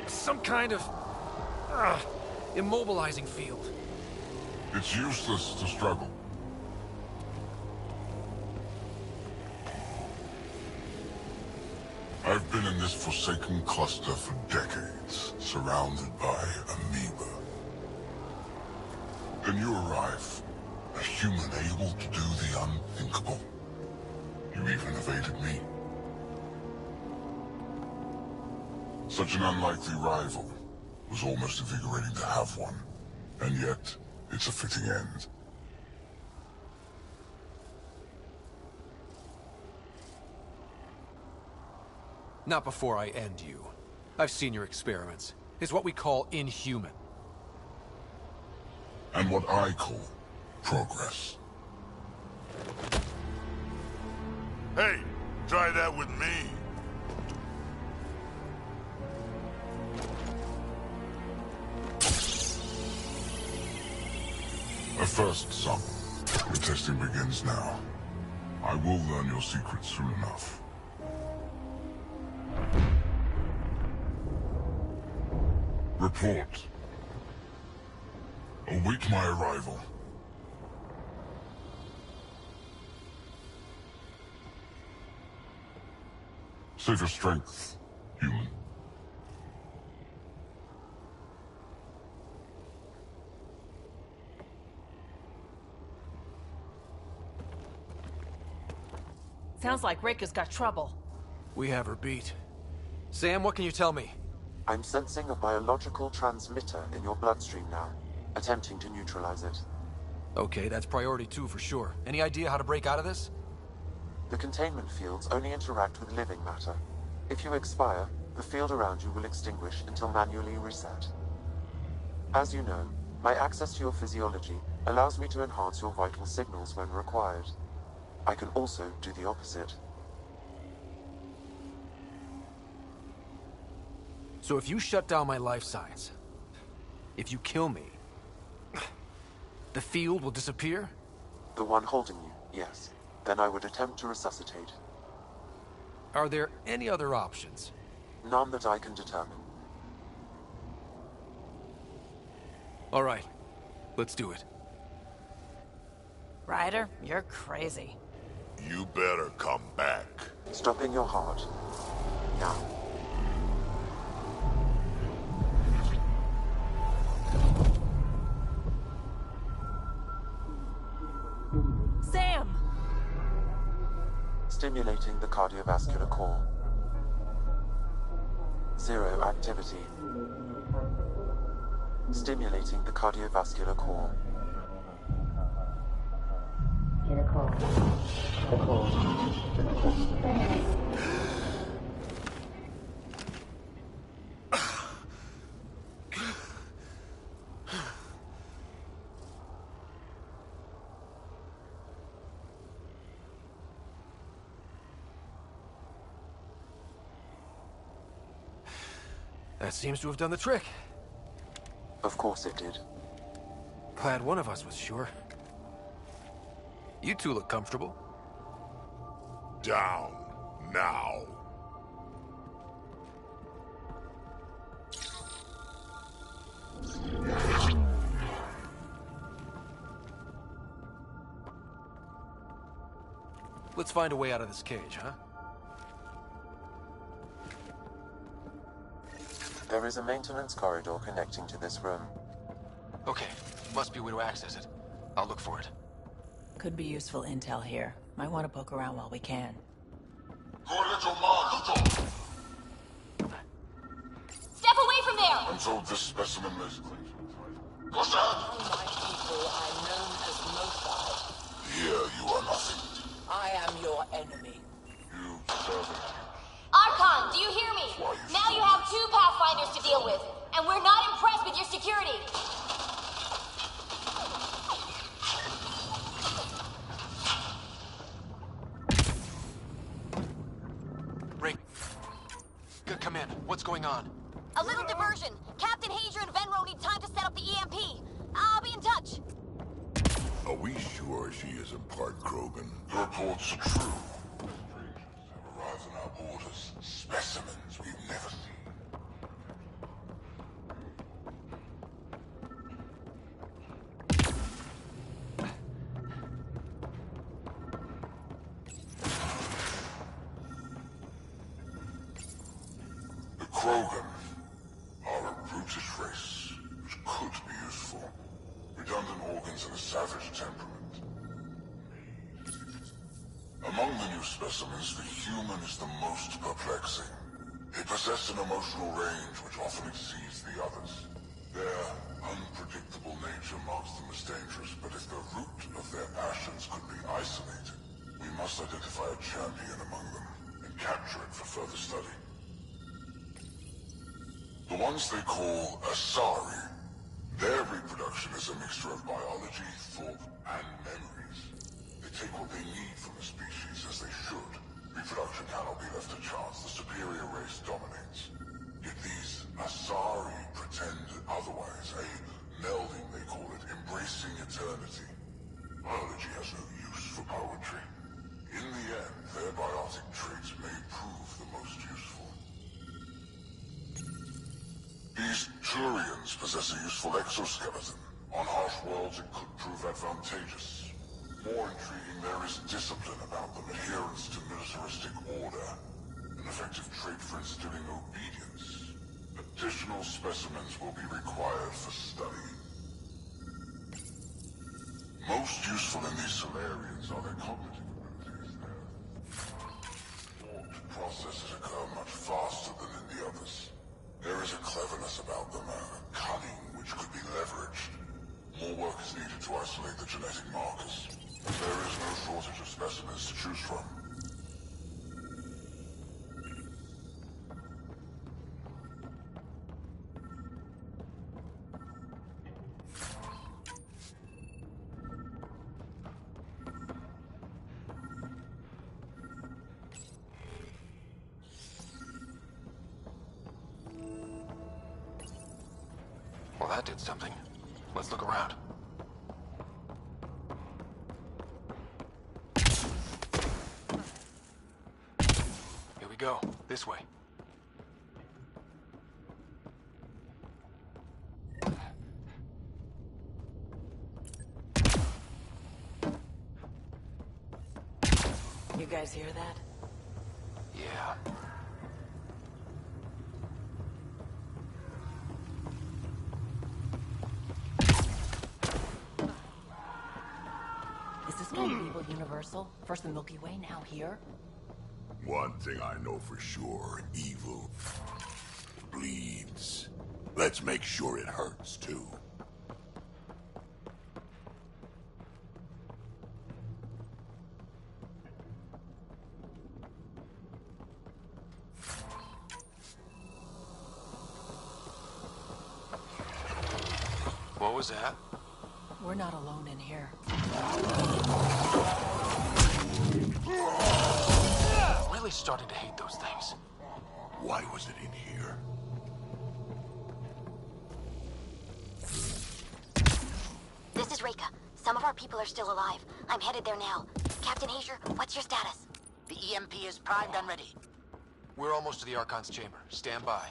Some kind of immobilizing field. It's useless to struggle. I've been in this forsaken cluster for decades, surrounded by amoeba. Then you arrive, a human able to do the unthinkable. You even evaded me. Such an unlikely rival. Was almost invigorating to have one. And yet, it's a fitting end. Not before I end you. I've seen your experiments. It's what we call inhuman. And what I call progress. Hey, try that with me. A first, son. Your testing begins now. I will learn your secrets soon enough. Report. Await my arrival. Save your strength, human. Sounds like Rika's got trouble. We have her beat. Sam, what can you tell me? I'm sensing a biological transmitter in your bloodstream now, attempting to neutralize it. Okay, that's priority 2 for sure. Any idea how to break out of this? The containment fields only interact with living matter. If you expire, the field around you will extinguish until manually reset. As you know, my access to your physiology allows me to enhance your vital signals when required. I can also do the opposite. So if you shut down my life signs, if you kill me, the field will disappear? The one holding you Yes. Then I would attempt to resuscitate. Are there any other options? None that I can determine. All right. Let's do it. Ryder, you're crazy. You better come back. Stopping your heart. Now. Sam! Stimulating the cardiovascular core. Zero activity. Stimulating the cardiovascular core. That seems to have done the trick. Of course it did. Glad one of us was sure. You two look comfortable. Down. Now. Let's find a way out of this cage, huh? There is a maintenance corridor connecting to this room. Okay, must be a way to access it. I'll look for it. Could be useful intel here. Might want to poke around while we can. Step away from there! I'm told this specimen is... My people are known as Mossad. Here you are nothing. I am your enemy. You servant. Archon, do you hear me? Now you have 2 Pathfinders to deal with, and we're not impressed with your security. Ray, come in. What's going on? A little diversion. Captain Hager and Venro need time to set up the EMP. I'll be in touch. Are we sure she isn't part Krogan? The reports are true. Strangers have arrived on our borders. Specimens we've never seen. The Krogan are a brutish race, which could be useful. Redundant organs and a savage temperament. Among the new specimens, the human is the most perplexing. They possess an emotional range which often exceeds the others. Their unpredictable nature marks them as dangerous, but if the root of their passions could be isolated, we must identify a champion among them and capture it for further study. The ones they call Asari. Their reproduction is a mixture of biology, thought, and memories. They take what they need from the species as they should. Reproduction cannot be left to chance. The superior race dominates. Yet these Asari pretend otherwise. A melding, they call it, embracing eternity. Biology has no use for poetry. In the end, their biotic traits may prove the most useful. These Turians possess a useful exoskeleton. On harsh worlds, it could prove advantageous. More intriguing, there is discipline about them, adherence to militaristic order, an effective trait for instilling obedience. Additional specimens will be required for study. Most useful in these Solarians are their cognitive abilities. Their thought processes occur much faster than in the others. There is a cleverness about them, a cunning which could be leveraged. More work is needed to isolate the genetic markers. There is no shortage of specimens to choose from. Well, that did something. Let's look around. go. This way. You guys hear that? Yeah. Is this kind of evil universal? First the Milky Way, now here? One thing I know for sure, evil bleeds. Let's make sure it hurts, too. What was that? We're not alone in here. Really starting to hate those things. Why was it in here? This is Reka. Some of our people are still alive. I'm headed there now. Captain Hager, what's your status? The EMP is primed and ready. We're almost to the Archon's chamber. Stand by.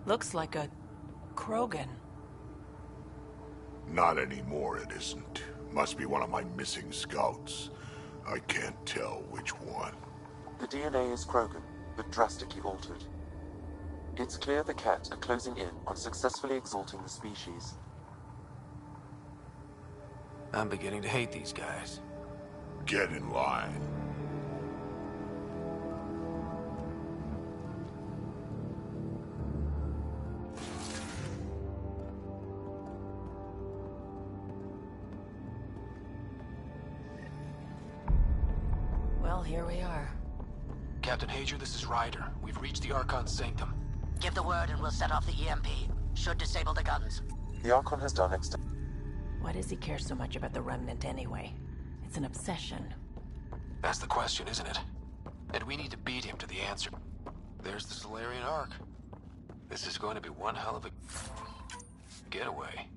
Looks like a Krogan. Not anymore, it isn't. Must be one of my missing scouts. I can't tell which one. The DNA is Krogan, but drastically altered. It's clear the Cat are closing in on successfully exalting the species. I'm beginning to hate these guys. Get in line. Well, here we are. Captain Hager, this is Ryder. We've reached the Archon's sanctum. Give the word and we'll set off the EMP. Should disable the guns. The Archon has done extensive. Why does he care so much about the Remnant anyway? It's an obsession. That's the question, isn't it? And we need to beat him to the answer. There's the Solarian Ark. This is going to be one hell of a getaway.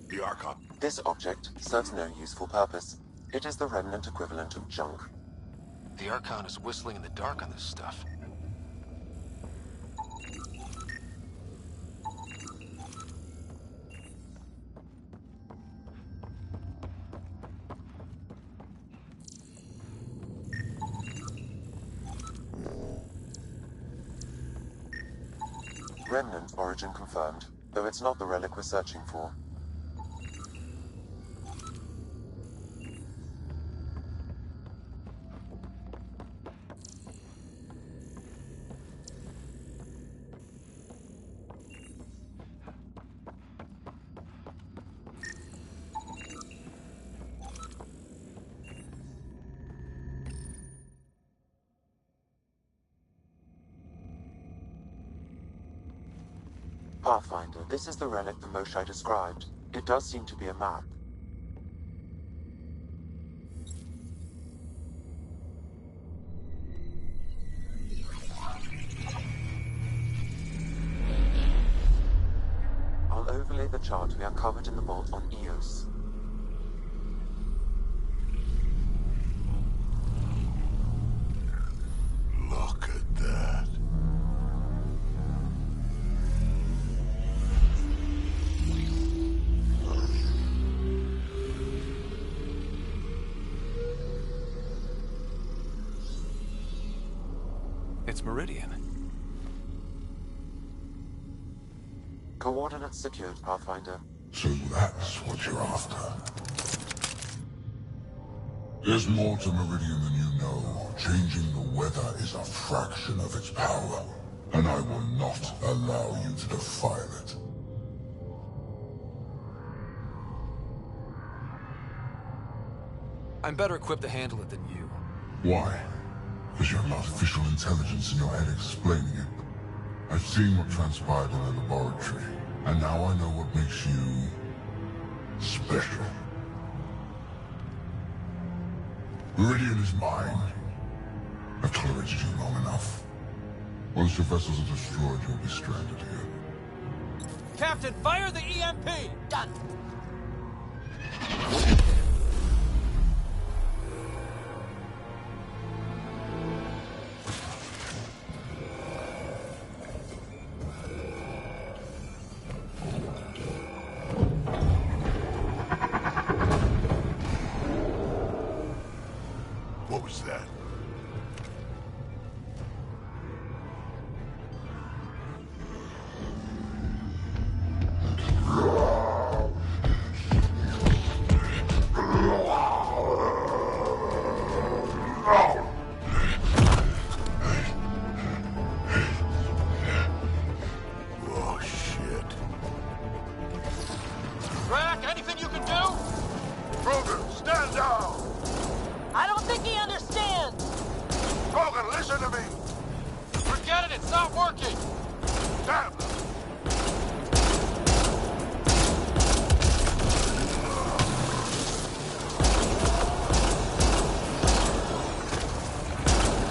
The Archon. This object serves no useful purpose. It is the remnant equivalent of junk. The Archon is whistling in the dark on this stuff. Remnant origin confirmed, though it's not the relic we're searching for. Pathfinder, this is the relic the Moshai described. It does seem to be a map. I'll overlay the chart we uncovered in the vault on Eos. Look at that. It's Meridian. Coordinates secured, Pathfinder. So that's what you're after. There's more to Meridian than you know. Changing the weather is a fraction of its power, and I will not allow you to defile it. I'm better equipped to handle it than you. Why? Because you have artificial intelligence in your head explaining it. I've seen what transpired in the laboratory, and now I know what makes you special. Meridian is mine. I've tolerated you long enough. Once your vessels are destroyed, you'll be stranded here. Captain, fire the EMP! Done. What was that? Oh, shit. Drac, anything you can do? Krogan, stand down! I don't think he understands! Krogan, listen to me! Forget it, it's not working! Damn!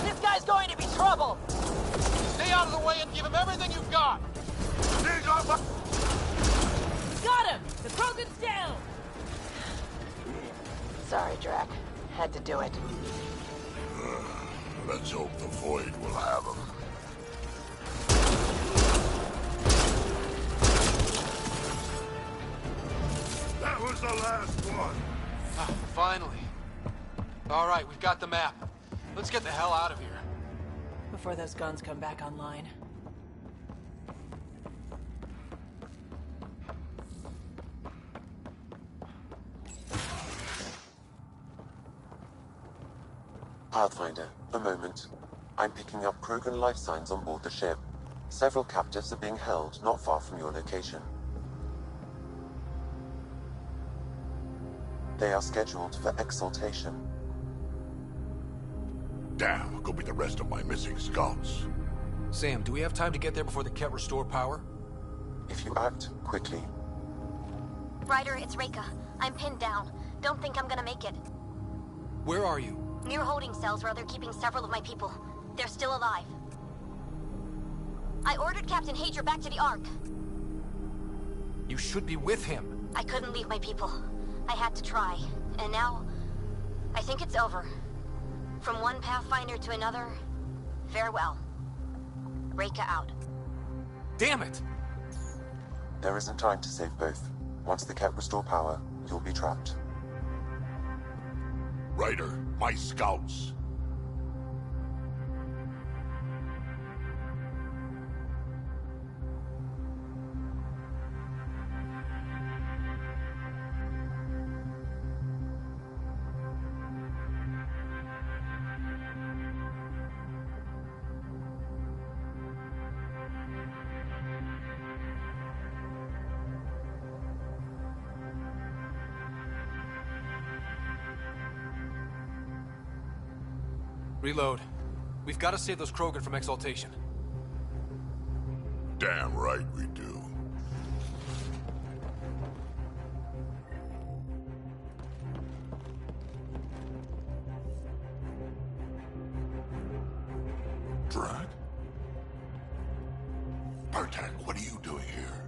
This guy's going to be trouble! Stay out of the way and give him everything you've got! Got him! The Krogan's down! Sorry, Drac. Had to do it. Let's hope the Void will have him. That was the last one! Finally. All right, we've got the map. Let's get the hell out of here. Before those guns come back online. Pathfinder, a moment. I'm picking up Krogan life signs on board the ship. Several captives are being held not far from your location. They are scheduled for exaltation. Damn, go be the rest of my missing scouts. Sam, do we have time to get there before the Ket restore power? If you act quickly. Ryder, it's Reika. I'm pinned down. Don't think I'm gonna make it. Where are you? Near holding cells where they're keeping several of my people. They're still alive. I ordered Captain Hager back to the Ark. You should be with him. I couldn't leave my people. I had to try. And now, I think it's over. From one Pathfinder to another, farewell. Reika out. Damn it! There isn't time to save both. Once the Ket restore power, you'll be trapped. Ryder, my scouts. Reload. We've got to save those Krogan from exaltation. Damn right we do. Drac? Bartak, what are you doing here?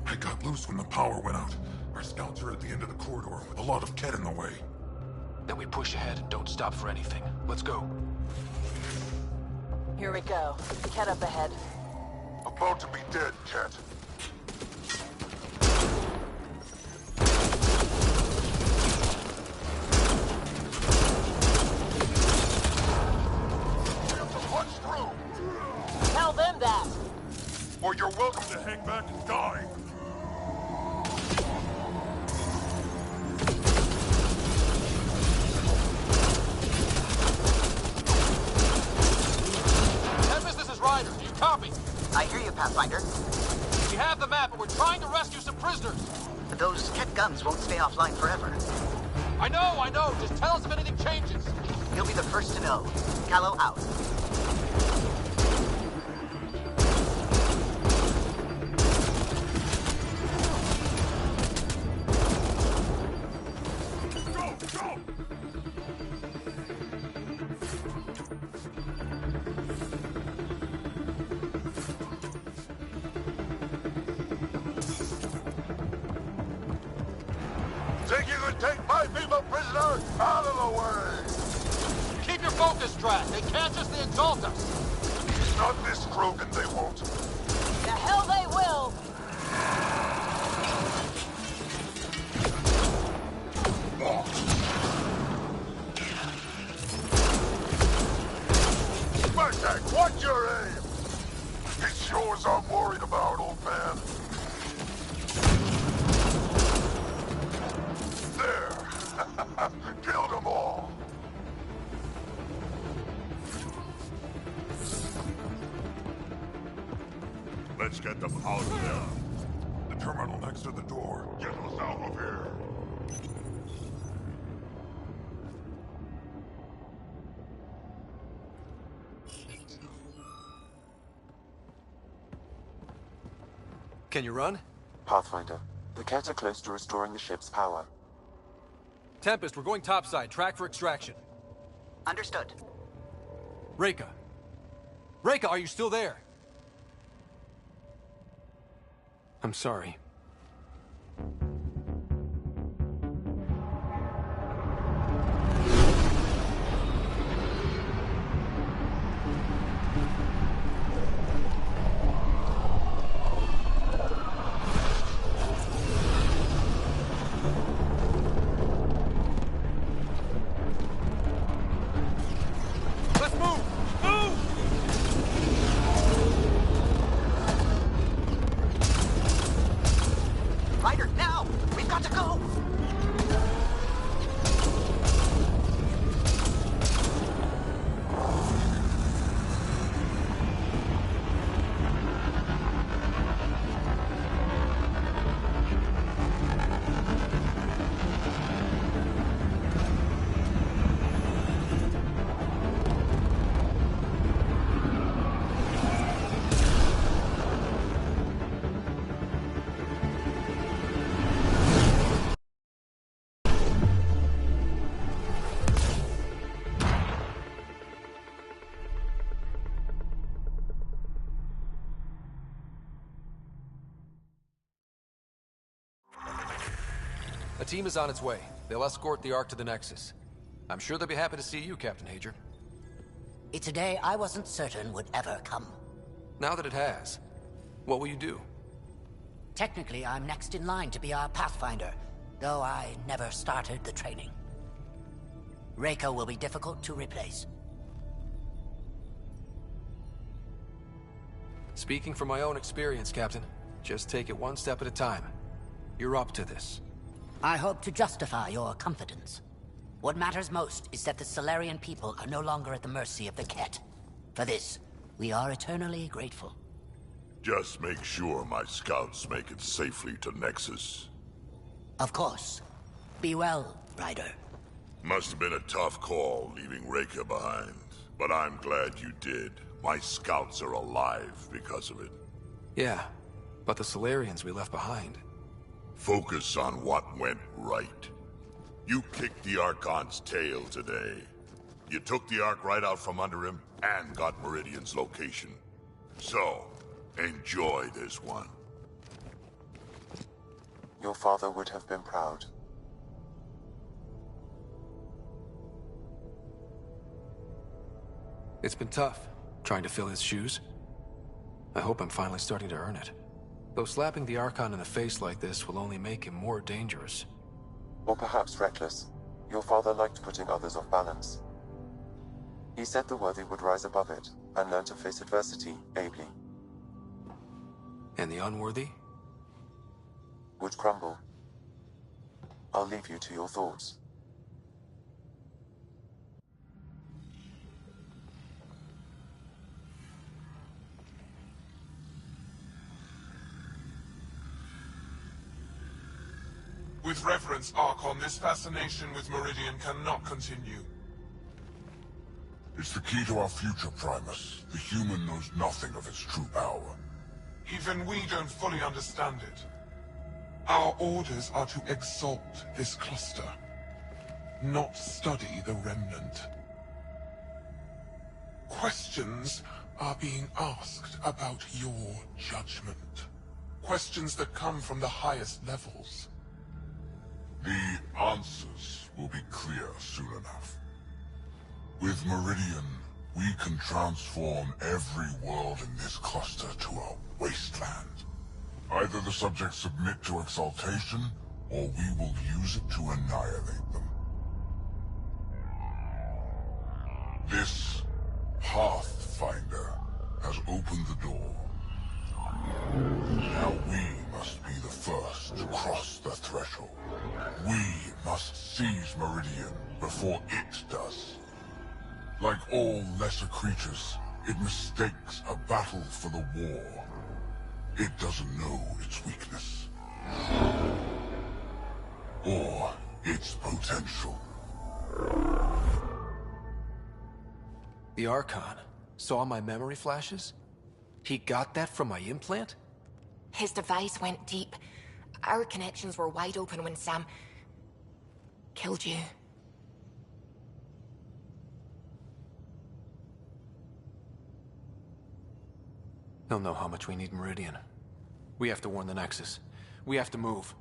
I got loose when the power went out. Our scouts are at the end of the corridor with a lot of Ket in the way. Then we push ahead and don't stop for anything. Let's go. Here we go. Ket up ahead. About to be dead, Ket. Tell them that! or you're welcome to hang back and die. Tempest, this is Ryder. Do you copy? I hear you, Pathfinder. We have the map, but we're trying to rescue some prisoners. Those Ket guns won't stay offline forever. I know. Just tell us if anything changes. You'll be the first to know. Callow out. Think you can take my people prisoner? Out of the way! Keep your focus, Drat. They can't just exalt us. Not this Krogan, they won't. The hell they will! Smack, watch your aim! It's yours I'm worried about, old man. There! Killed them all! Let's get them out of there. The terminal next to the door. Get us out of here. Can you run? Pathfinder, the Ket are close to restoring the ship's power. Tempest, we're going topside. Track for extraction. Understood. Reka! Reka, are you still there? I'm sorry. Let's move! Move! Ryder, now! We've got to go! A team is on its way. They'll escort the Ark to the Nexus. I'm sure they'll be happy to see you, Captain Hager. It's a day I wasn't certain would ever come. Now that it has, what will you do? Technically, I'm next in line to be our Pathfinder, though I never started the training. Reka will be difficult to replace. Speaking from my own experience, Captain, just take it one step at a time. You're up to this. I hope to justify your confidence. What matters most is that the Solarian people are no longer at the mercy of the Ket. For this, we are eternally grateful. Just make sure my scouts make it safely to Nexus. Of course. Be well, Ryder. Must have been a tough call leaving Reka behind, but I'm glad you did. My scouts are alive because of it. Yeah, but the Solarians we left behind. Focus on what went right. You kicked the Archon's tail today. You took the Ark right out from under him and got Meridian's location. So, enjoy this one. Your father would have been proud. It's been tough, trying to fill his shoes. I hope I'm finally starting to earn it. Though slapping the Archon in the face like this will only make him more dangerous. Or perhaps reckless. Your father liked putting others off balance. He said the worthy would rise above it, and learn to face adversity ably. And the unworthy? Would crumble. I'll leave you to your thoughts. With reverence, Archon, this fascination with Meridian cannot continue. It's the key to our future, Primus. The human knows nothing of its true power. Even we don't fully understand it. Our orders are to exalt this cluster, not study the remnant. Questions are being asked about your judgment. Questions that come from the highest levels. The answers will be clear soon enough. With Meridian, we can transform every world in this cluster to a wasteland. Either the subjects submit to exaltation, or we will use it to annihilate them. This Pathfinder has opened the door. Now we must be the first to cross the threshold. We must seize Meridian before it does. Like all lesser creatures, it mistakes a battle for the war. It doesn't know its weakness. Or its potential. The Archon saw my memory flashes? He got that from my implant? His device went deep. Our connections were wide open when Sam killed you. He'll know how much we need Meridian. We have to warn the Nexus. We have to move.